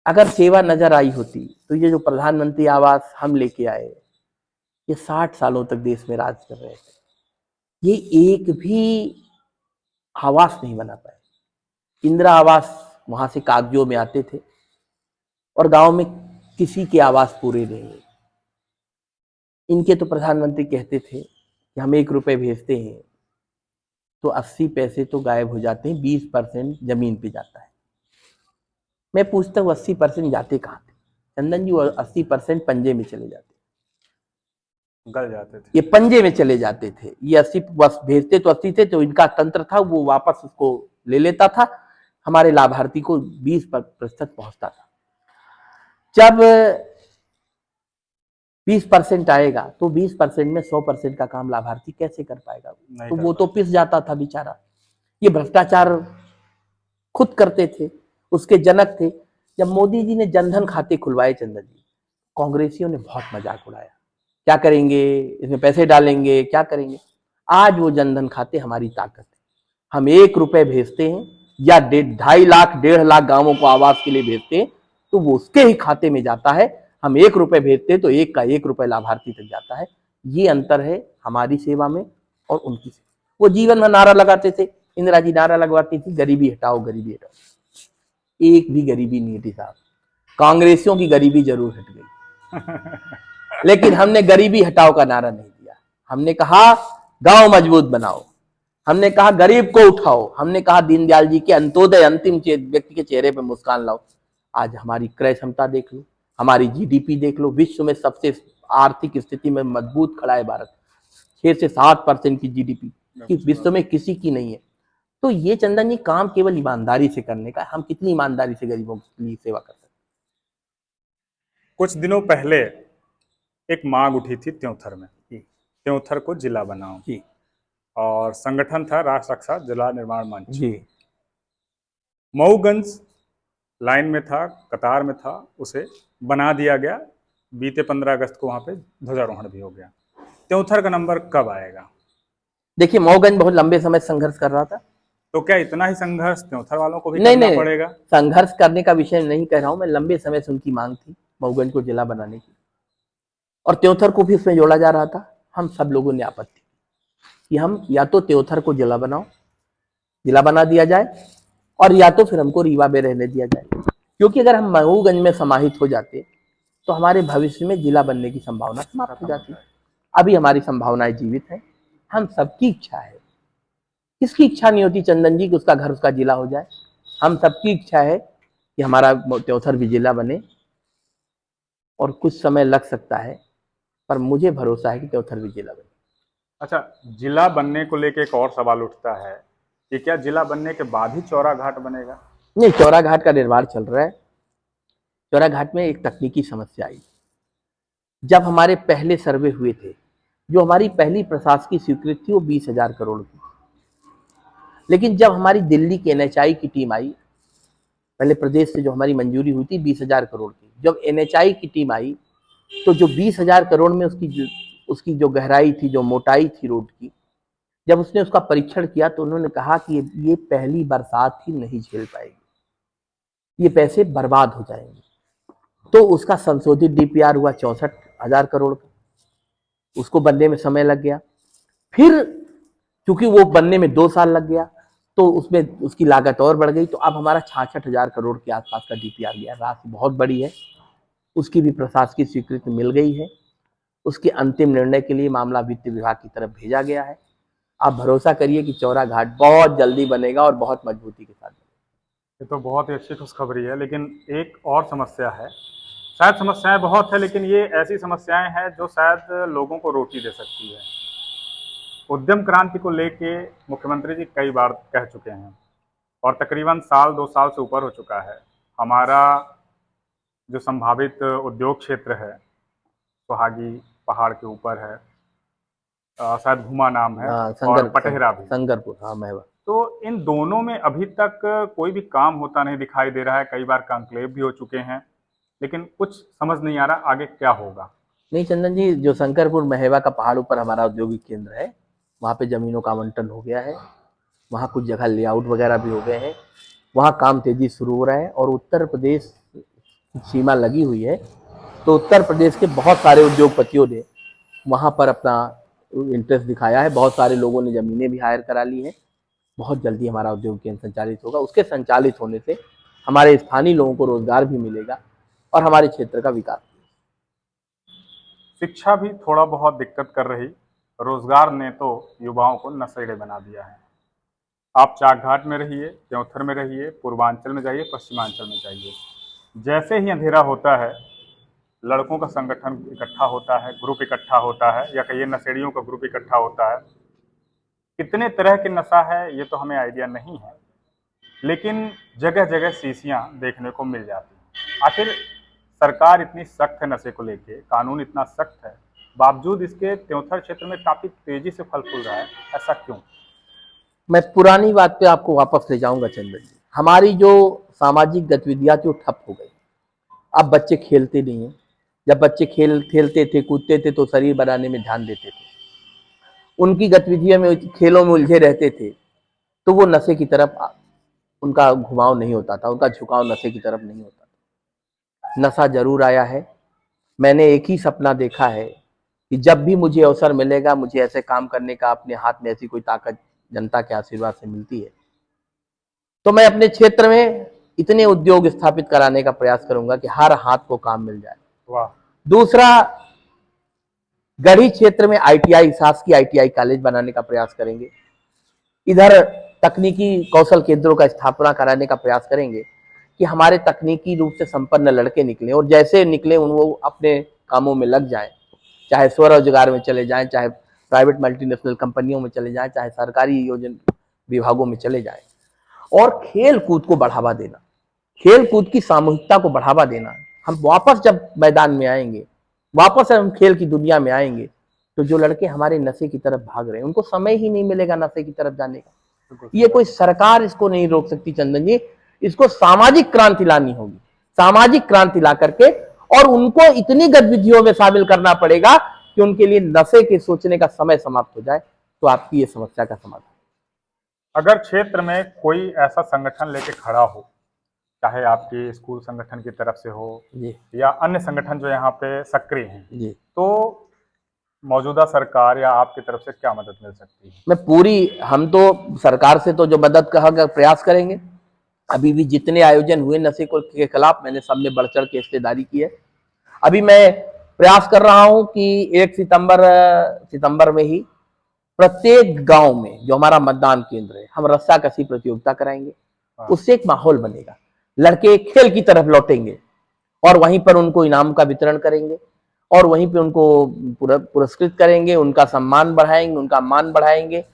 अगर सेवा नजर आई होती तो ये जो प्रधानमंत्री आवास हम लेके आए, ये 60 सालों तक देश में राज कर रहे थे, ये एक भी आवास नहीं बना पाए। इंदिरा आवास वहां से कागजों में आते थे, और गांव में किसी के आवास पूरे नहीं हुए। इनके तो प्रधानमंत्री कहते थे कि हम 1 रुपए भेजते हैं तो 80 पैसे तो गायब हो जाते हैं, 20% जमीन पे जाता है। मैं पूछता हूँ 80% जाते कहाँ थे? चंदन जी, वो 80% पंजे में चले जाते, गल जाते थे। ये पंजे में चले जाते थे। ये 80 बस भेजते तो 80 थे, तो इनका तंत्र था वो वापस उसको ले लेता था, हमारे लाभार्थी को 20% पहुंचता था। जब 20% आएगा तो 20% में 100% का काम लाभार्थी कैसे कर पाएगा? तो वो तो पिस जाता था बेचारा। ये भ्रष्टाचार खुद करते थे, उसके जनक थे। जब मोदी जी ने जनधन खाते खुलवाए चंदन जी, कांग्रेसियों ने बहुत मजाक उड़ाया, क्या करेंगे इसमें, पैसे डालेंगे, क्या करेंगे? आज वो जनधन खाते हमारी ताकत है। हम 1 रुपए भेजते हैं या 2.5 लाख 1.5 लाख गांवों को आवास के लिए भेजते हैं, तो वो उसके ही खाते में जाता है। हम 1 रुपए भेजते हैं तो 1 का 1 रुपए लाभार्थी तक जाता है। ये अंतर है हमारी सेवा में और उनकी सेवा। वो जीवन में नारा लगाते थे, इंदिरा जी नारा लगवाती थी, गरीबी हटाओ, गरीबी हटाओ। एक भी गरीबी नहीं हटी साहब। कांग्रेसियों की गरीबी जरूर हट गई, लेकिन हमने गरीबी हटाओ का नारा नहीं दिया। हमने कहा गांव मजबूत बनाओ, हमने कहा गरीब को उठाओ, हमने कहा दीनदयाल जी के अंत्योदय अंतिम व्यक्ति के चेहरे पे मुस्कान लाओ। आज हमारी क्रय क्षमता देख लो, हमारी जीडीपी देख लो, विश्व में सबसे आर्थिक स्थिति में मजबूत खड़ा है भारत। 6 से 7% की जीडीपी कि विश्व में किसी की नहीं है। तो ये चंदन जी काम केवल ईमानदारी से करने का है। हम कितनी ईमानदारी से गरीबों के लिए सेवा कर सकते हैं। कुछ दिनों पहले एक मांग उठी थी त्योंथर में, त्योंथर को जिला बनाओ जी और संगठन था राष्ट्र रक्षा जिला निर्माण मंच। जी मऊगंज लाइन में था, कतार में था, उसे बना दिया गया। बीते 15 अगस्त को वहां पे ध्वजारोहण भी हो गया। त्योंथर का नंबर कब आएगा? देखिए मऊगंज बहुत लंबे समय संघर्ष कर रहा था। तो क्या इतना ही संघर्ष त्योंथर वालों को भी नहीं करना नहीं, पड़ेगा? संघर्ष करने का विषय नहीं कह रहा हूं मैं, लंबे समय से उनकी मांग थी मऊगंज को जिला बनाने की, और त्योंथर को भी उसमें जोड़ा जा रहा था। हम सब लोगों ने आपत्ति कि हम या तो त्योंथर को जिला बनाओ, जिला बना दिया जाए, और या तो फिर हमको रीवा में रहने दिया जाए, क्योंकि अगर हम मऊगंज में समाहित हो जाते तो हमारे भविष्य में जिला बनने की संभावना समाप्त हो जाती। अभी हमारी संभावनाएं जीवित हैं। हम सबकी इच्छा है, किसकी इच्छा नहीं होती चंदन जी कि उसका घर उसका जिला हो जाए। हम सबकी इच्छा है कि हमारा त्योंथर भी जिला बने, और कुछ समय लग सकता है, पर मुझे भरोसा है कि त्योंथर भी जिला बने। अच्छा, जिला बनने को लेके एक और सवाल उठता है कि क्या जिला बनने के बाद ही चौरा घाट बनेगा? नहीं, चौरा घाट का निर्माण चल रहा है। चौरा घाट में एक तकनीकी समस्या आई। जब हमारे पहले सर्वे हुए थे, जो हमारी पहली प्रशासकीय स्वीकृति थी वो 20,000 करोड़ की, लेकिन जब हमारी दिल्ली की एनएचआई की टीम आई, पहले प्रदेश से जो हमारी मंजूरी हुई थी 20,000 करोड़ की, जब एनएचआई की टीम आई तो जो 20,000 करोड़ में उसकी जो गहराई थी, जो मोटाई थी रोड की, जब उसने उसका परीक्षण किया तो उन्होंने कहा कि ये पहली बरसात ही नहीं झेल पाएगी, ये पैसे बर्बाद हो जाएंगे। तो उसका संशोधित डीपीआर हुआ 64,000 करोड़ का, उसको बनने में समय लग गया। फिर चूंकि वो बनने में 2 साल लग गया तो उसमें उसकी लागत और बढ़ गई, तो अब हमारा 66,000 करोड़ के आसपास का डीपीआर गया। राशि बहुत बड़ी है, उसकी भी प्रशासकीय स्वीकृति मिल गई है। उसके अंतिम निर्णय के लिए मामला वित्त विभाग की तरफ भेजा गया है। आप भरोसा करिए कि चौरा घाट बहुत जल्दी बनेगा और बहुत मजबूती के साथ बनेगा। ये तो बहुत ही अच्छी खुशखबरी है, लेकिन एक और समस्या है। शायद समस्याएं बहुत है, लेकिन ये ऐसी समस्याएं हैं जो शायद लोगों को रोटी दे सकती है। उद्यम क्रांति को लेके मुख्यमंत्री जी कई बार कह चुके हैं और तकरीबन साल 2 साल से ऊपर हो चुका है। हमारा जो संभावित उद्योग क्षेत्र है, सुहागी पहाड़ के ऊपर है, शायद भूमा नाम है, हाँ, और पटेहरा भी। संगरपुर, हाँ महवा। तो इन दोनों में अभी तक कोई भी काम होता नहीं दिखाई दे रहा है। कई बार कॉन्क्लेव भी हो चुके हैं, लेकिन कुछ समझ नहीं आ रहा आगे क्या होगा। नहीं चंदन जी, जो शंकरपुर महेवा का पहाड़ ऊपर हमारा औद्योगिक केंद्र है, वहाँ पे जमीनों का आवंटन हो गया है। वहाँ कुछ जगह लेआउट वगैरह भी हो गए हैं। वहाँ काम तेजी शुरू हो रहा है, और उत्तर प्रदेश सीमा लगी हुई है, तो उत्तर प्रदेश के बहुत सारे उद्योगपतियों ने वहाँ पर अपना इंटरेस्ट दिखाया है। बहुत सारे लोगों ने ज़मीनें भी हायर करा ली हैं। बहुत जल्दी हमारा उद्योग केंद्र संचालित होगा। उसके संचालित होने से हमारे स्थानीय लोगों को रोजगार भी मिलेगा और हमारे क्षेत्र का विकास। शिक्षा भी थोड़ा बहुत दिक्कत कर रही, रोजगार ने तो युवाओं को नशेड़े बना दिया है। आप चाकघाट में रहिए, त्योंथर में रहिए, पूर्वांचल में जाइए, पश्चिमांचल में जाइए, जैसे ही अंधेरा होता है लड़कों का संगठन इकट्ठा होता है, ग्रुप इकट्ठा होता है, या कहिए नशेड़ियों का ग्रुप इकट्ठा होता है। कितने तरह के नशा है ये तो हमें आइडिया नहीं है, लेकिन जगह जगह शीशियां देखने को मिल जाती हैं। आखिर सरकार इतनी सख्त है नशे को लेके, कानून इतना सख्त है, बावजूद इसके त्योंथर क्षेत्र में काफी तेजी से फल फूल रहा है, ऐसा क्यों? मैं पुरानी बात पे आपको वापस ले जाऊंगा चंदन जी। हमारी जो सामाजिक गतिविधियां थी वो ठप हो गई। अब बच्चे खेलते नहीं हैं। जब बच्चे खेलते थे, कूदते थे तो शरीर बनाने में ध्यान देते थे, उनकी गतिविधियों में, खेलों में उलझे रहते थे, तो वो नशे की तरफ उनका घुमाव नहीं होता था, उनका झुकाव नशे की तरफ नहीं होता था। नशा जरूर आया है। मैंने एक ही सपना देखा है कि जब भी मुझे अवसर मिलेगा, मुझे ऐसे काम करने का, अपने हाथ में ऐसी कोई ताकत जनता के आशीर्वाद से मिलती है, तो मैं अपने क्षेत्र में इतने उद्योग स्थापित कराने का प्रयास करूंगा कि हर हाथ को काम मिल जाए। वाह। दूसरा, गढ़ी क्षेत्र में आईटीआई, शासकीय आईटीआई कॉलेज बनाने का प्रयास करेंगे। इधर तकनीकी कौशल केंद्रों का स्थापना कराने का प्रयास करेंगे कि हमारे तकनीकी रूप से संपन्न लड़के निकले, और जैसे निकले वो अपने कामों में लग जाएं, चाहे स्वरोजगार में चले जाएं, चाहे प्राइवेट मल्टीनेशनल कंपनियों में चले जाएं, चाहे सरकारी योजना विभागों में चले जाएं। और खेल कूद को बढ़ावा देना, खेल कूद की सामूहिकता को बढ़ावा देना। हम वापस जब मैदान में आएंगे, वापस हम खेल की दुनिया में आएंगे, तो जो लड़के हमारे नशे की तरफ भाग रहे हैं उनको समय ही नहीं मिलेगा नशे की तरफ जाने का। ये कोई सरकार इसको नहीं रोक सकती चंदन जी, इसको सामाजिक क्रांति लानी होगी, सामाजिक क्रांति ला करके, और उनको इतनी गतिविधियों में शामिल करना पड़ेगा कि उनके लिए नशे के सोचने का समय समाप्त हो जाए, तो आपकी ये समस्या का समाधान। अगर क्षेत्र में कोई ऐसा संगठन लेके खड़ा हो, चाहे आपके स्कूल संगठन की तरफ से हो जी या अन्य संगठन जो यहाँ पे सक्रिय हैं, जी, तो मौजूदा सरकार या आपकी तरफ से क्या मदद मिल सकती है? मैं पूरी, हम तो सरकार से तो जो मदद का प्रयास करेंगे। अभी भी जितने आयोजन हुए नशे के खिलाफ, मैंने सब में बढ़ चढ़ के हिस्सेदारी की है। अभी मैं प्रयास कर रहा हूं कि 1 सितंबर में ही प्रत्येक गांव में जो हमारा मतदान केंद्र है, हम रस्साकसी प्रतियोगिता कराएंगे। उससे एक माहौल बनेगा, लड़के खेल की तरफ लौटेंगे, और वहीं पर उनको इनाम का वितरण करेंगे, और वहीं पे उनको पुरस्कृत करेंगे, उनका सम्मान बढ़ाएंगे, उनका मान बढ़ाएंगे,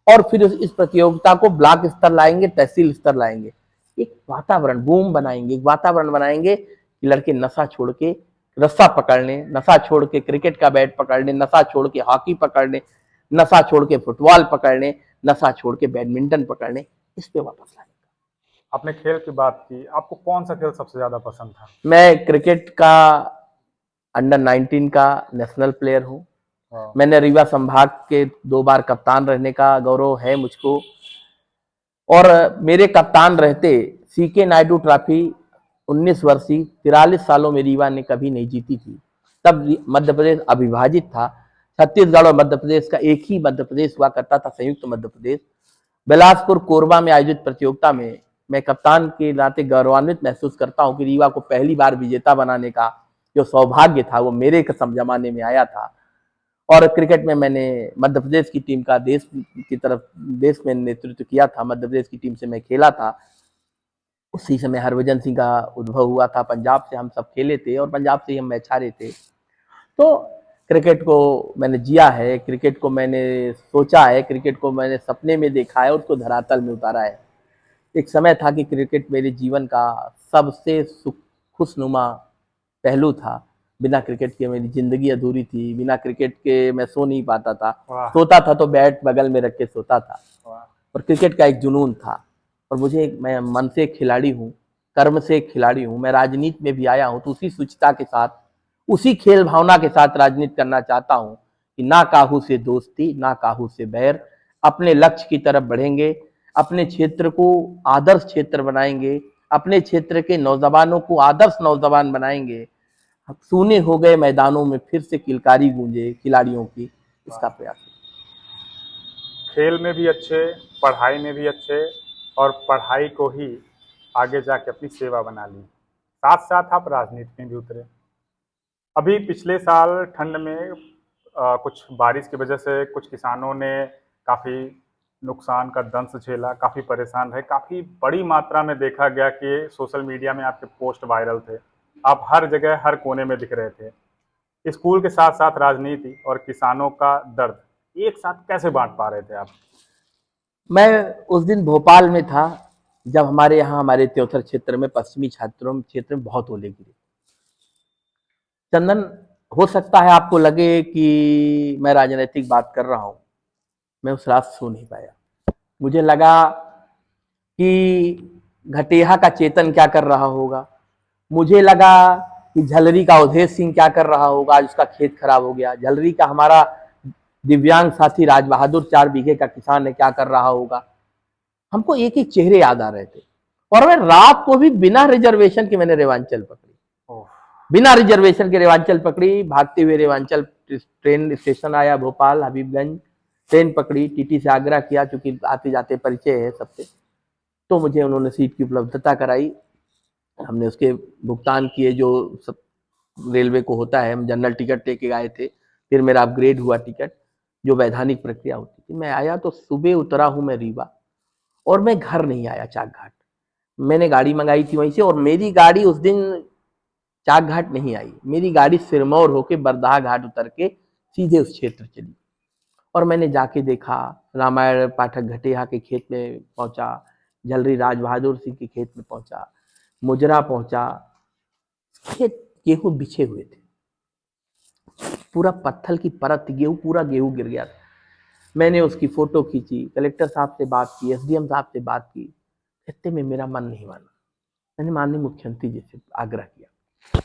और फिर इस प्रतियोगिता को ब्लॉक स्तर लाएंगे, तहसील स्तर लाएंगे। एक वातावरण बूम बनाएंगे, एक वातावरण बनाएंगे कि लड़के नशा छोड़ के रस्सा पकड़ने, नशा छोड़ के क्रिकेट का बैट पकड़ने, नशा छोड़ के हॉकी पकड़ने, नशा छोड़ के फुटबॉल पकड़ने, नशा छोड़ के बैडमिंटन पकड़ने, इस पे वापस लाने। आपने खेल की बात की, आपको कौन सा खेल सबसे ज्यादा पसंद था? मैं क्रिकेट का अंडर 19 का नेशनल प्लेयर हूँ। मैंने रीवा संभाग के 2 बार कप्तान रहने का गौरव है मुझको, और मेरे कप्तान रहते सीके नायडू ट्रॉफी 19 वर्षीय 43 सालों में रीवा ने कभी नहीं जीती थी। तब मध्य प्रदेश अविभाजित था, छत्तीसगढ़ और मध्य प्रदेश का एक ही मध्य प्रदेश हुआ करता था, संयुक्त मध्य प्रदेश। बिलासपुर कोरबा में आयोजित प्रतियोगिता में मैं कप्तान के नाते गौरवान्वित महसूस करता हूं कि रीवा को पहली बार विजेता बनाने का जो सौभाग्य था वो मेरे जमाने में आया था। और क्रिकेट में मैंने मध्य प्रदेश की टीम का देश में नेतृत्व किया था, मध्य प्रदेश की टीम से मैं खेला था। उसी समय हरभजन सिंह का उद्भव हुआ था, पंजाब से हम सब खेले थे और पंजाब से ही हम मैच हारे थे। तो क्रिकेट को मैंने जिया है, क्रिकेट को मैंने सोचा है, क्रिकेट को मैंने सपने में देखा है, उसको धरातल में उतारा है। एक समय था कि क्रिकेट मेरे जीवन का सबसे खुशनुमा पहलू था। बिना क्रिकेट के मेरी जिंदगी अधूरी थी, बिना क्रिकेट के मैं सो नहीं पाता था, सोता था तो बैट बगल में रख के सोता था। और क्रिकेट का एक जुनून था, और मैं मन से खिलाड़ी हूँ, कर्म से खिलाड़ी हूँ। मैं राजनीति में भी आया हूँ तो उसी शुचिता के साथ, उसी खेल भावना के साथ राजनीति करना चाहता हूँ कि ना काहू से दोस्ती, ना काहू से बैर, अपने लक्ष्य की तरफ बढ़ेंगे, अपने क्षेत्र को आदर्श क्षेत्र बनाएंगे, अपने क्षेत्र के नौजवानों को आदर्श नौजवान बनाएंगे। सूने हो गए मैदानों में फिर से किलकारी गूंजे खिलाड़ियों की, इसका प्रयास है। खेल में भी अच्छे, पढ़ाई में भी अच्छे, और पढ़ाई को ही आगे जाके अपनी सेवा बना ली, साथ साथ आप राजनीति में भी उतरे। अभी पिछले साल ठंड में कुछ बारिश की वजह से कुछ किसानों ने काफ़ी नुकसान का दंश झेला, काफ़ी परेशान रहे। काफ़ी बड़ी मात्रा में देखा गया कि सोशल मीडिया में आपके पोस्ट वायरल थे, आप हर जगह हर कोने में दिख रहे थे। स्कूल के साथ साथ राजनीति और किसानों का दर्द एक साथ कैसे बांट पा रहे थे आप? मैं उस दिन भोपाल में था जब हमारे यहाँ हमारे त्योथर क्षेत्र में पश्चिमी क्षेत्र में बहुत ओले गिरे। चंदन, हो सकता है आपको लगे कि मैं राजनीतिक बात कर रहा हूं, मैं उस रात सो नहीं पाया। मुझे लगा कि घटेहा का चेतन क्या कर रहा होगा, मुझे लगा कि झलरी का अवधेश सिंह क्या कर रहा होगा, आज उसका खेत खराब हो गया। झलरी का हमारा दिव्यांग साथी राज बहादुर 4 बीघे का किसान है, क्या कर रहा होगा। हमको एक एक चेहरे याद आ रहे थे, और मैं रात को भी बिना रिजर्वेशन के मैंने रेवांचल पकड़ी, बिना रिजर्वेशन के रेवांचल पकड़ी। भागते हुए रेवांचल ट्रेन स्टेशन आया भोपाल हबीबगंज, ट्रेन पकड़ी, टीटी से आग्रह किया, चूंकि आते जाते परिचय है सबसे, तो मुझे उन्होंने सीट की उपलब्धता कराई। हमने उसके भुगतान किए जो सब रेलवे को होता है, हम जनरल टिकट लेके आए थे, फिर मेरा अपग्रेड हुआ टिकट, जो वैधानिक प्रक्रिया होती थी। मैं आया तो सुबह उतरा हूँ मैं रीवा, और मैं घर नहीं आया चाक घाट। मैंने गाड़ी मंगाई थी वहीं से, और मेरी गाड़ी उस दिन चाक घाट नहीं आई। मेरी गाड़ी सिरमौर होके बरदाहा घाट उतर के सीधे उस क्षेत्र चली। और मैंने जाके देखा, रामायण पाठक घटेहा के खेत में पहुंचा, झलरी राज बहादुर सिंह के खेत में पहुंचा, मुजरा पहुंचा। खेत गेहूं बिछे हुए थे, पूरा पत्थर की परत, गेहूं पूरा गेहूं गिर गया था। मैंने उसकी फोटो खींची, कलेक्टर साहब से बात की, एसडीएम साहब से बात की। इतने में मेरा मन नहीं माना। मैंने माननीय मुख्यमंत्री जी से आग्रह किया।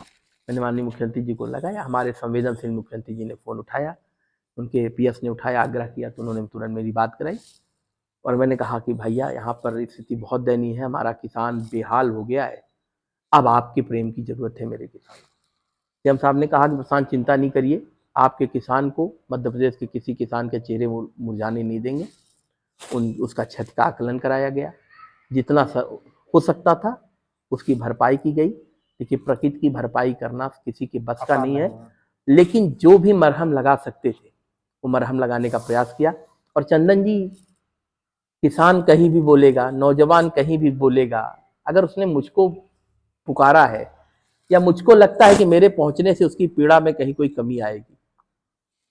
मैंने माननीय मुख्यमंत्री जी को लगाया, हमारे संवेदनशील मुख्यमंत्री जी ने फोन उठाया, उनके पीएस ने उठाया, आग्रह किया तो उन्होंने तुरंत मेरी बात कराई। और मैंने कहा कि भैया यहाँ पर स्थिति बहुत दयनीय है, हमारा किसान बेहाल हो गया है, अब आपके प्रेम की जरूरत है मेरे किसान। सीएम साहब ने कहा कि प्रशांत चिंता नहीं करिए, आपके किसान को मध्य प्रदेश के किसी किसान के चेहरे मुरझाने नहीं देंगे। उसका क्षति का आकलन कराया गया, जितना हो सकता था उसकी भरपाई की गई। देखिए, प्रकृति की भरपाई करना किसी के बस का नहीं है, लेकिन जो भी मरहम लगा सकते थे वो मरहम लगाने का प्रयास किया। और चंदन जी, किसान कहीं भी बोलेगा, नौजवान कहीं भी बोलेगा, अगर उसने मुझको पुकारा है या मुझको लगता है कि मेरे पहुंचने से उसकी पीड़ा में कहीं कोई कमी आएगी,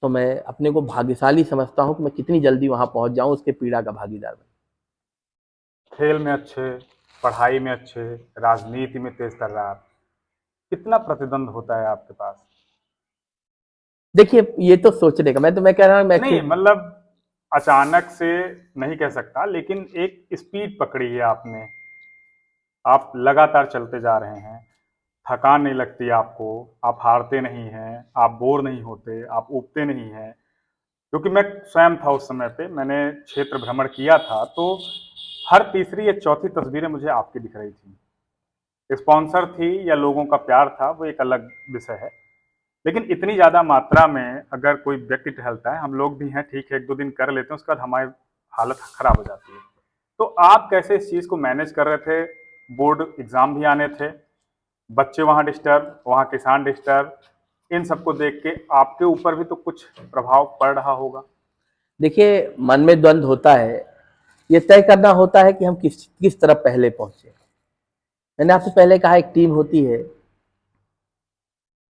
तो मैं अपने को भाग्यशाली समझता हूं कि मैं कितनी जल्दी वहां पहुंच जाऊं, उसके पीड़ा का भागीदार बनूं। खेल में अच्छे, पढ़ाई में अच्छे, राजनीति में तेज तर्रार, कितना प्रतिद्वंद होता है आपके पास? देखिए, ये तो सोचने का, मैं कह रहा हूं, नहीं मतलब अचानक से नहीं कह सकता, लेकिन एक स्पीड पकड़ी है आपने, आप लगातार चलते जा रहे हैं, थकान नहीं लगती आपको, आप हारते नहीं हैं, आप बोर नहीं होते, आप ऊबते नहीं हैं। क्योंकि मैं स्वयं था उस समय पे, मैंने क्षेत्र भ्रमण किया था, तो हर तीसरी या चौथी तस्वीरें मुझे आपकी दिख रही थी। स्पॉन्सर थी या लोगों का प्यार था, वो एक अलग विषय है, लेकिन इतनी ज़्यादा मात्रा में अगर कोई व्यक्ति टहलता है, हम लोग भी हैं, ठीक है, एक दो दिन कर लेते हैं, उसके बाद हमारी हालत खराब हो जाती है। तो आप कैसे इस चीज़ को मैनेज कर रहे थे? बोर्ड एग्ज़ाम भी आने थे, बच्चे वहाँ डिस्टर्ब, वहाँ किसान डिस्टर्ब, इन सबको देख के आपके ऊपर भी तो कुछ प्रभाव पड़ रहा होगा। देखिए, मन में द्वंद्व होता है, ये तय करना होता है कि हम किस तरफ पहले पहुंचे। मैंने आपसे पहले कहा, एक टीम होती है,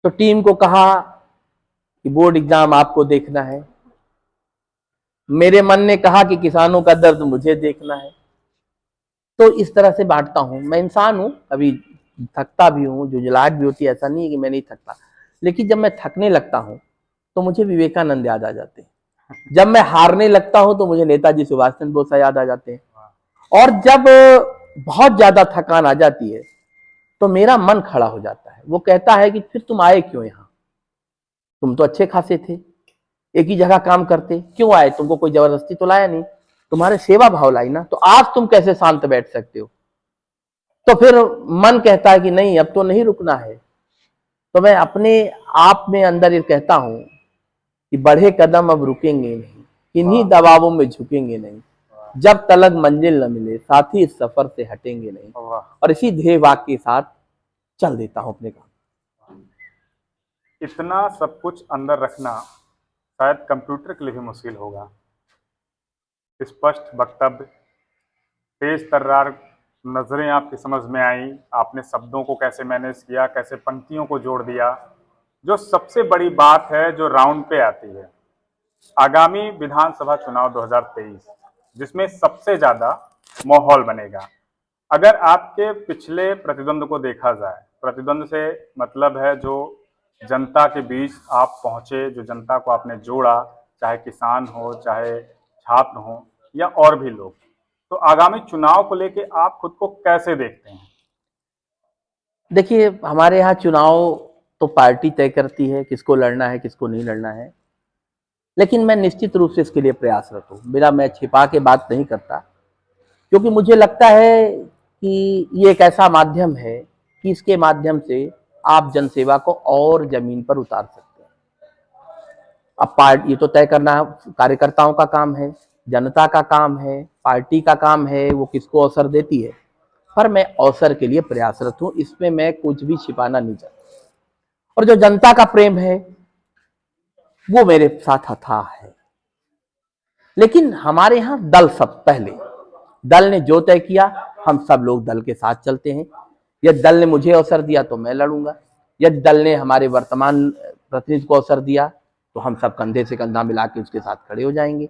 तो टीम को कहा कि बोर्ड एग्जाम आपको देखना है। मेरे मन ने कहा कि किसानों का दर्द मुझे देखना है। तो इस तरह से बांटता हूं। मैं इंसान हूं, कभी थकता भी हूं, जुझलाहट भी होती है, ऐसा नहीं है कि मैं नहीं थकता, लेकिन जब मैं थकने लगता हूं तो मुझे विवेकानंद याद आ जाते हैं। जब मैं हारने लगता हूं तो मुझे नेताजी सुभाष चंद्र बोस याद आ जाते हैं। और जब बहुत ज्यादा थकान आ जाती है तो मेरा मन खड़ा हो जाता है, वो कहता है कि फिर तुम आए क्यों यहाँ, तुम तो अच्छे खासे थे, एक ही जगह काम करते, क्यों आए, तुमको कोई जबरदस्ती तो लाया नहीं, तुम्हारे सेवा भाव लाई ना, तो आज तुम कैसे शांत बैठ सकते हो। तो फिर मन कहता है कि नहीं, अब तो नहीं रुकना है। तो मैं अपने आप में अंदर ये कहता हूं कि बढ़े कदम अब रुकेंगे नहीं, किन्हीं दबावों में झुकेंगे नहीं, जब तलक मंजिल न मिले साथी इस सफर से हटेंगे नहीं। और इसी ध्येय वाक्य के साथ चल देता हूं अपने काम। इतना सब कुछ अंदर रखना शायद कंप्यूटर के लिए भी मुश्किल होगा। स्पष्ट वक्तव्य, तेज तर्रार नजरें आपकी समझ में आई, आपने शब्दों को कैसे मैनेज किया, कैसे पंक्तियों को जोड़ दिया। जो सबसे बड़ी बात है जो राउंड पे आती है, आगामी विधानसभा चुनाव 2023, जिसमें सबसे ज्यादा माहौल बनेगा। अगर आपके पिछले प्रतिद्वंद को देखा जाए, प्रतिद्वंद से मतलब है जो जनता के बीच आप पहुंचे, जो जनता को आपने जोड़ा, चाहे किसान हो, चाहे छात्र हो या और भी लोग, तो आगामी चुनाव को लेके आप खुद को कैसे देखते हैं? देखिए, हमारे यहाँ चुनाव तो पार्टी तय करती है किसको लड़ना है किसको नहीं लड़ना है, लेकिन मैं निश्चित रूप से इसके लिए प्रयासरत हूँ। मेरा मैं छिपा के बात नहीं करता, क्योंकि मुझे लगता है कि ये एक ऐसा माध्यम है कि इसके माध्यम से आप जनसेवा को और जमीन पर उतार सकते हैं। अब पार्टी, ये तो तय करना कार्यकर्ताओं का काम है, जनता का काम है, पार्टी का काम है, वो किसको अवसर देती है। पर मैं अवसर के लिए प्रयासरत हूँ, इसमें मैं कुछ भी छिपाना नहीं चाहता। और जो जनता का प्रेम है वो मेरे साथ अथाह है। लेकिन हमारे यहाँ दल सब पहले, दल ने जो तय किया हम सब लोग दल के साथ चलते हैं। यदि दल ने मुझे अवसर दिया तो मैं लड़ूंगा, यदि दल ने हमारे वर्तमान प्रतिनिधि को अवसर दिया तो हम सब कंधे से कंधा मिला के उसके साथ खड़े हो जाएंगे।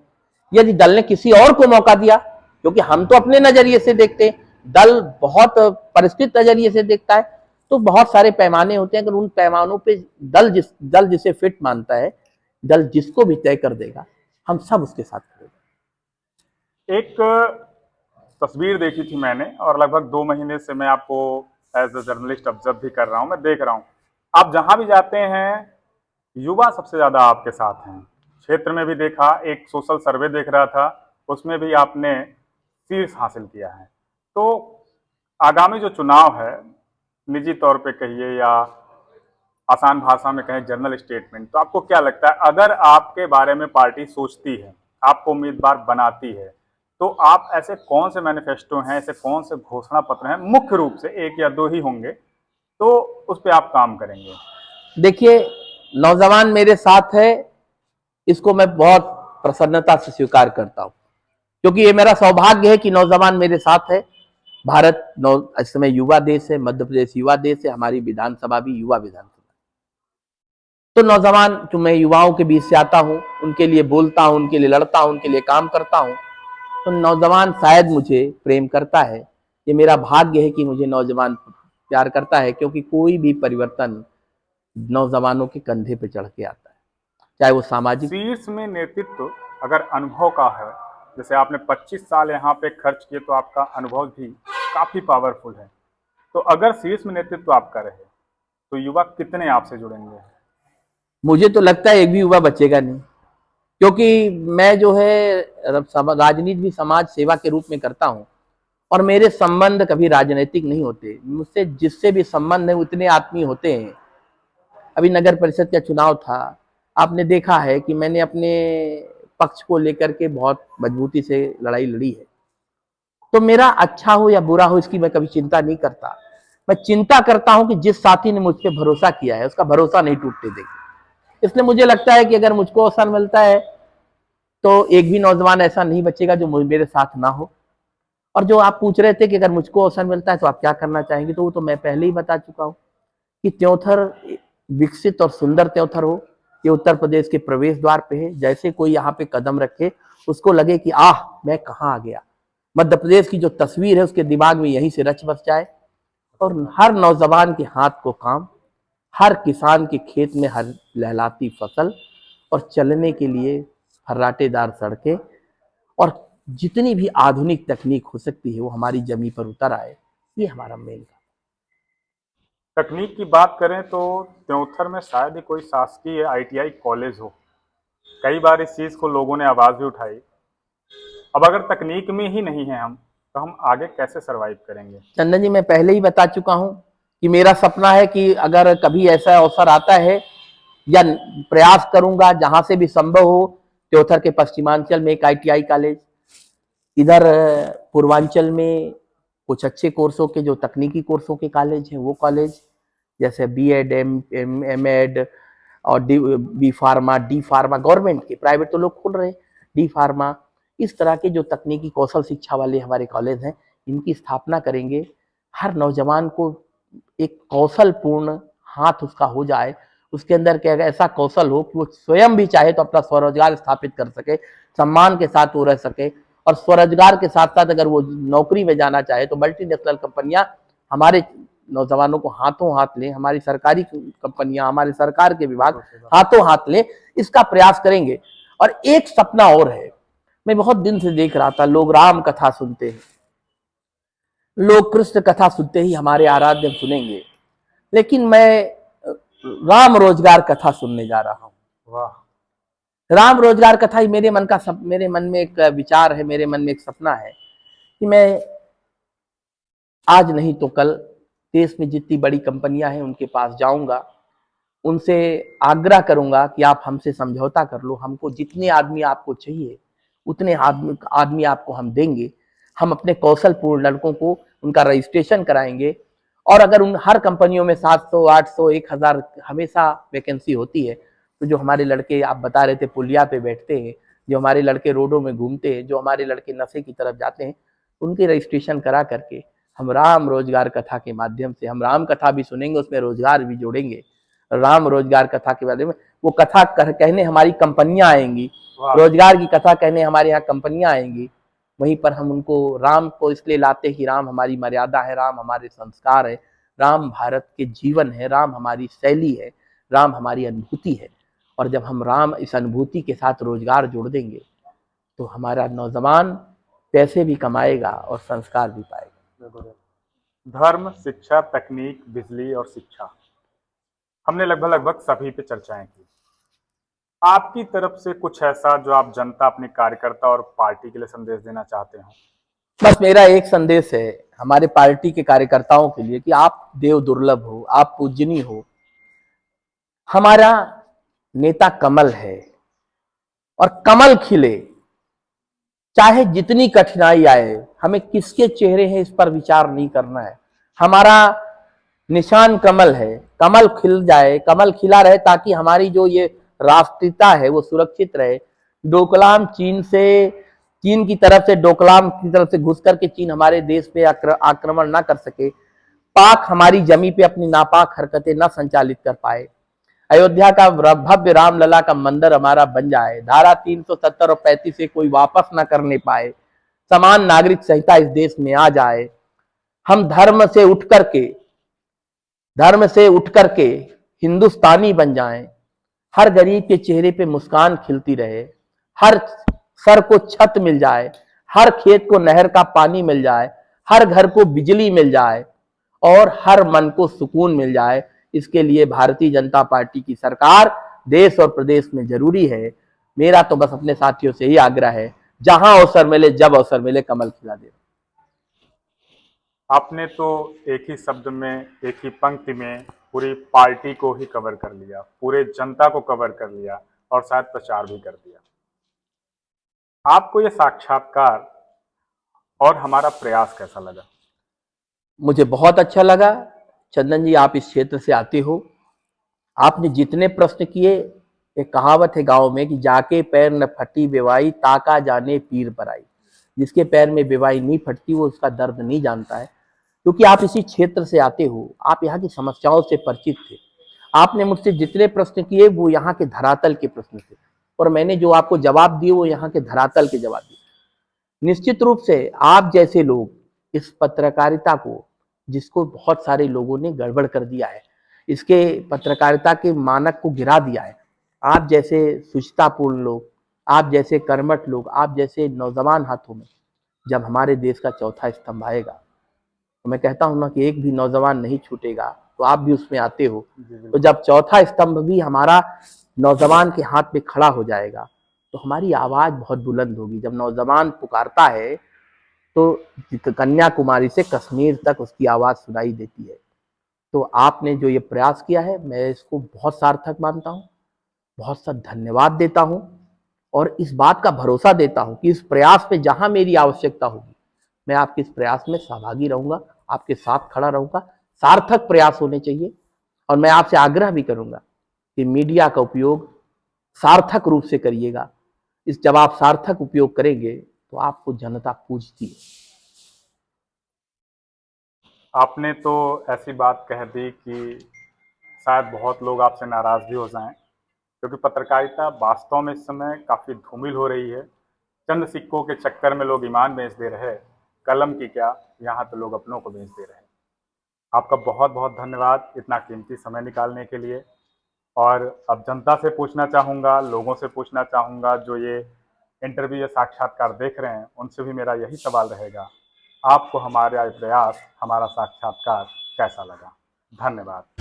यदि दल ने किसी और को मौका दिया, क्योंकि हम तो अपने नजरिए से देखते हैं, दल बहुत परिष्कृत नजरिए से देखता है, तो बहुत सारे पैमाने होते हैं। अगर उन पैमानों पे दल जिसे फिट मानता है, दल जिसको भी तय कर देगा, हम सब उसके साथ खड़े। एक तस्वीर देखी थी मैंने और लगभग 2 महीने से मैं आपको एज अ जर्नलिस्ट ऑब्जर्व भी कर रहा हूं, मैं देख रहा हूं आप जहां भी जाते हैं युवा सबसे ज्यादा आपके साथ हैं। क्षेत्र में भी देखा, एक सोशल सर्वे देख रहा था, उसमें भी आपने शीर्ष हासिल किया है। तो आगामी जो चुनाव है, निजी तौर पे कहिए या आसान भाषा में कहें जर्नल स्टेटमेंट, तो आपको क्या लगता है अगर आपके बारे में पार्टी सोचती है, आपको उम्मीदवार बनाती है, तो आप ऐसे कौन से मैनिफेस्टो हैं, ऐसे कौन से घोषणा पत्र हैं, मुख्य रूप से 1 या 2 ही होंगे, तो उस पर आप काम करेंगे? देखिए, नौजवान मेरे साथ है, इसको मैं बहुत प्रसन्नता से स्वीकार करता हूं, क्योंकि ये मेरा सौभाग्य है कि नौजवान मेरे साथ है। भारत इस समय युवा देश है, मध्य प्रदेश युवा देश है, हमारी विधानसभा भी युवा विधानसभा। तो नौजवान, जो मैं युवाओं के बीच से आता हूं, उनके लिए बोलता हूं, उनके लिए लड़ता हूं, उनके लिए काम करता हूं, तो नौजवान शायद मुझे प्रेम करता है। ये मेरा भाग्य है कि मुझे नौजवान प्यार करता है, क्योंकि कोई भी परिवर्तन नौजवानों के कंधे पे चढ़ के आता है, चाहे वो सामाजिक। शीर्ष में नेतृत्व अगर अनुभव का है, जैसे आपने 25 साल यहाँ पे खर्च किए, तो आपका अनुभव भी काफी पावरफुल है। तो अगर शीर्ष में नेतृत्व आपका रहे तो युवा कितने आपसे जुड़ेंगे? मुझे तो लगता है एक भी युवा बचेगा नहीं, क्योंकि मैं जो है राजनीति भी समाज सेवा के रूप में करता हूं, और मेरे संबंध कभी राजनीतिक नहीं होते। मुझसे जिससे भी संबंध है उतने आत्मीय होते हैं। अभी नगर परिषद का चुनाव था, आपने देखा है कि मैंने अपने पक्ष को लेकर के बहुत मजबूती से लड़ाई लड़ी है। तो मेरा अच्छा हो या बुरा हो, इसकी मैं कभी चिंता नहीं करता। मैं चिंता करता हूं कि जिस साथी ने मुझ पर भरोसा किया है, उसका भरोसा नहीं टूटने देंगे। इसलिए मुझे लगता है कि अगर मुझको अवसर मिलता है तो एक भी नौजवान ऐसा नहीं बचेगा जो मेरे साथ ना हो। और जो आप पूछ रहे थे कि अगर मुझको अवसर मिलता है तो आप क्या करना चाहेंगे, तो वो तो मैं पहले ही बता चुका हूं कि त्योंथर विकसित और सुंदर त्योंथर हो। ये उत्तर प्रदेश के प्रवेश द्वार पे है, जैसे कोई यहाँ पे कदम रखे उसको लगे कि आह, मैं कहाँ आ गया। मध्य प्रदेश की जो तस्वीर है उसके दिमाग में यहीं से रच बस जाए, और हर नौजवान के हाथ को काम, हर किसान के खेत में हर लहलाती फसल, और चलने के लिए फर्राटेदार सड़कें, और जितनी भी आधुनिक तकनीक हो सकती है वो हमारी जमीन पर उतर आए। ये हमारा मेन काम। तकनीक की बात करें तो त्योंथर में शायद ही कोई शासकीय ITI कॉलेज हो। कई बार इस चीज़ को लोगों ने आवाज़ भी उठाई। अब अगर तकनीक में ही नहीं है हम, तो हम आगे कैसे सरवाइव करेंगे? चंदन जी, मैं पहले ही बता चुका हूं कि मेरा सपना है कि अगर कभी ऐसा अवसर आता है, या प्रयास करूंगा जहां से भी संभव हो, त्योथर के पश्चिमांचल में एक ITI कॉलेज, इधर पूर्वांचल में कुछ अच्छे कोर्सों के, जो तकनीकी कोर्सों के कॉलेज हैं वो कॉलेज, जैसे BEd, MEd और B pharma, D pharma, government के, प्राइवेट तो लोग खोल रहे हैं, डी फार्मा, इस तरह के जो तकनीकी कौशल शिक्षा वाले हमारे कॉलेज हैं, इनकी स्थापना करेंगे। हर नौजवान को एक कौशलपूर्ण हाथ उसका हो जाए, उसके अंदर क्या ऐसा कौशल हो कि वो स्वयं भी चाहे तो अपना स्वरोजगार स्थापित कर सके, सम्मान के साथ वो रह सके, और स्वरोजगार के साथ साथ अगर वो नौकरी में जाना चाहे तो मल्टीनेशनल कंपनियां हमारे नौजवानों को हाथों हाथ लें, हमारी सरकारी कंपनियां, हमारे सरकार के विभाग हाथों हाथ लें, इसका प्रयास करेंगे। और एक सपना और है, मैं बहुत दिन से देख रहा था, लोग राम कथा सुनते हैं, लोग कृष्ण कथा सुनते ही हमारे आराध्य सुनेंगे, लेकिन मैं राम रोजगार कथा सुनने जा रहा हूं। वाह! राम रोजगार कथा ही मेरे मन में एक विचार है, मेरे मन में एक सपना है कि मैं आज नहीं तो कल देश में जितनी बड़ी कंपनियां हैं उनके पास जाऊंगा, उनसे आग्रह करूंगा कि आप हमसे समझौता कर लो, हमको जितने आदमी आपको चाहिए उतने आदमी आपको हम देंगे। हम अपने कौशलपूर्ण लड़कों को उनका रजिस्ट्रेशन कराएंगे, और अगर उन हर कंपनियों में 700, 800, 1000 हमेशा वैकेंसी होती है, तो जो हमारे लड़के आप बता रहे थे पुलिया पे बैठते हैं, जो हमारे लड़के रोडों में घूमते हैं, जो हमारे लड़के नशे की तरफ जाते हैं, उनके रजिस्ट्रेशन करा करके हम राम रोजगार कथा के माध्यम से हम राम कथा भी सुनेंगे, उसमें रोजगार भी जोड़ेंगे। राम रोजगार कथा के बारे में वो कथा कहने हमारी कंपनियां आएंगी, रोजगार की कथा कहने हमारे यहाँ कंपनियां आएंगी। वहीं पर हम उनको राम को इसलिए लाते कि राम हमारी मर्यादा है, राम हमारे संस्कार है, राम भारत के जीवन है, राम हमारी शैली है, राम हमारी अनुभूति है। और जब हम राम इस अनुभूति के साथ रोजगार जोड़ देंगे तो हमारा नौजवान पैसे भी कमाएगा और संस्कार भी पाएगा। धर्म, शिक्षा, तकनीक, बिजली और शिक्षा, हमने लगभग सभी पे चर्चाएं की। आपकी तरफ से कुछ ऐसा जो आप जनता, अपने कार्यकर्ता और पार्टी के लिए संदेश देना चाहते हो? बस मेरा एक संदेश है हमारे पार्टी के कार्यकर्ताओं के लिए कि आप देव दुर्लभ हो, आप पूजनीय हो। हमारा नेता कमल है और कमल खिले, चाहे जितनी कठिनाई आए, हमें किसके चेहरे हैं इस पर विचार नहीं करना है। हमारा निशान कमल है, कमल खिल जाए, कमल खिला रहे ताकि हमारी जो ये राष्ट्रीयता है वो सुरक्षित रहे। डोकलाम चीन की तरफ से, डोकलाम की तरफ से घुस करके चीन हमारे देश पे आक्रमण ना कर सके, पाक हमारी जमी पे अपनी नापाक हरकतें न संचालित कर पाए, अयोध्या का भव्य रामलला का मंदिर हमारा बन जाए, धारा 370 और 35 से कोई वापस न करने पाए, समान नागरिक संहिता इस देश में आ जाए, हम धर्म से उठ करके हिंदुस्तानी बन जाएं, हर गरीब के चेहरे पे मुस्कान खिलती रहे, हर सर को छत मिल जाए, हर खेत को नहर का पानी मिल जाए, हर घर को बिजली मिल जाए और हर मन को सुकून मिल जाए। इसके लिए भारतीय जनता पार्टी की सरकार देश और प्रदेश में जरूरी है। मेरा तो बस अपने साथियों से ही आग्रह है, जहां अवसर मिले, जब अवसर मिले, कमल खिला दे। आपने तो एक ही शब्द में, एक ही पंक्ति में पूरी पार्टी को ही कवर कर लिया, पूरे जनता को कवर कर लिया और शायद प्रचार भी कर दिया। आपको ये साक्षात्कार और हमारा प्रयास कैसा लगा? मुझे बहुत अच्छा लगा। चंदन जी, आप इस क्षेत्र से आते हो, आपने जितने प्रश्न किए, एक कहावत है गांव में कि जाके पैर न फटी बेवाई, ताका जाने पीर पर आई। जिसके पैर में बेवाई नहीं फटती वो उसका दर्द नहीं जानता है। क्योंकि आप इसी क्षेत्र से आते हो, आप यहाँ की समस्याओं से परिचित थे। आपने मुझसे जितने प्रश्न किए वो यहाँ के धरातल के प्रश्न थे और मैंने जो आपको जवाब दिए वो यहाँ के धरातल के जवाब दिए। निश्चित रूप से आप जैसे लोग इस पत्रकारिता को, जिसको बहुत सारे लोगों ने गड़बड़ कर दिया है, इसके पत्रकारिता के मानक को गिरा दिया है, आप जैसे शुचितापूर्ण लोग, आप जैसे कर्मठ लोग, आप जैसे नौजवान हाथों में जब हमारे देश का चौथा स्तंभ आएगा, तो मैं कहता हूं ना कि एक भी नौजवान नहीं छूटेगा, तो आप भी उसमें आते हो। तो जब चौथा स्तंभ भी हमारा नौजवान के हाथ में खड़ा हो जाएगा तो हमारी आवाज बहुत बुलंद होगी। जब नौजवान पुकारता है तो कन्याकुमारी से कश्मीर तक उसकी आवाज सुनाई देती है। तो आपने जो ये प्रयास किया है, मैं इसको बहुत सार्थक मानता हूँ, बहुत सा धन्यवाद देता हूँ और इस बात का भरोसा देता हूँ कि इस प्रयास में जहां मेरी आवश्यकता होगी मैं आपके इस प्रयास में सहभागी रहूंगा, आपके साथ खड़ा रहूंगा। सार्थक प्रयास होने चाहिए और मैं आपसे आग्रह भी करूंगा कि मीडिया का उपयोग सार्थक रूप से करिएगा। जब आप सार्थक उपयोग करेंगे तो आपको जनता पूछती है। आपने तो ऐसी बात कह दी कि शायद बहुत लोग आपसे नाराज भी हो जाएं, क्योंकि पत्रकारिता वास्तव में इस समय काफ़ी धूमिल हो रही है। चंद सिक्कों के चक्कर में लोग ईमान बेच दे रहे हैं, कलम की क्या, यहाँ तो लोग अपनों को बेच दे रहे हैं। आपका बहुत बहुत धन्यवाद इतना कीमती समय निकालने के लिए। और अब जनता से पूछना चाहूँगा, लोगों से पूछना चाहूँगा जो ये इंटरव्यू या साक्षात्कार देख रहे हैं, उनसे भी मेरा यही सवाल रहेगा, आपको हमारा प्रयास, हमारा साक्षात्कार कैसा लगा? धन्यवाद।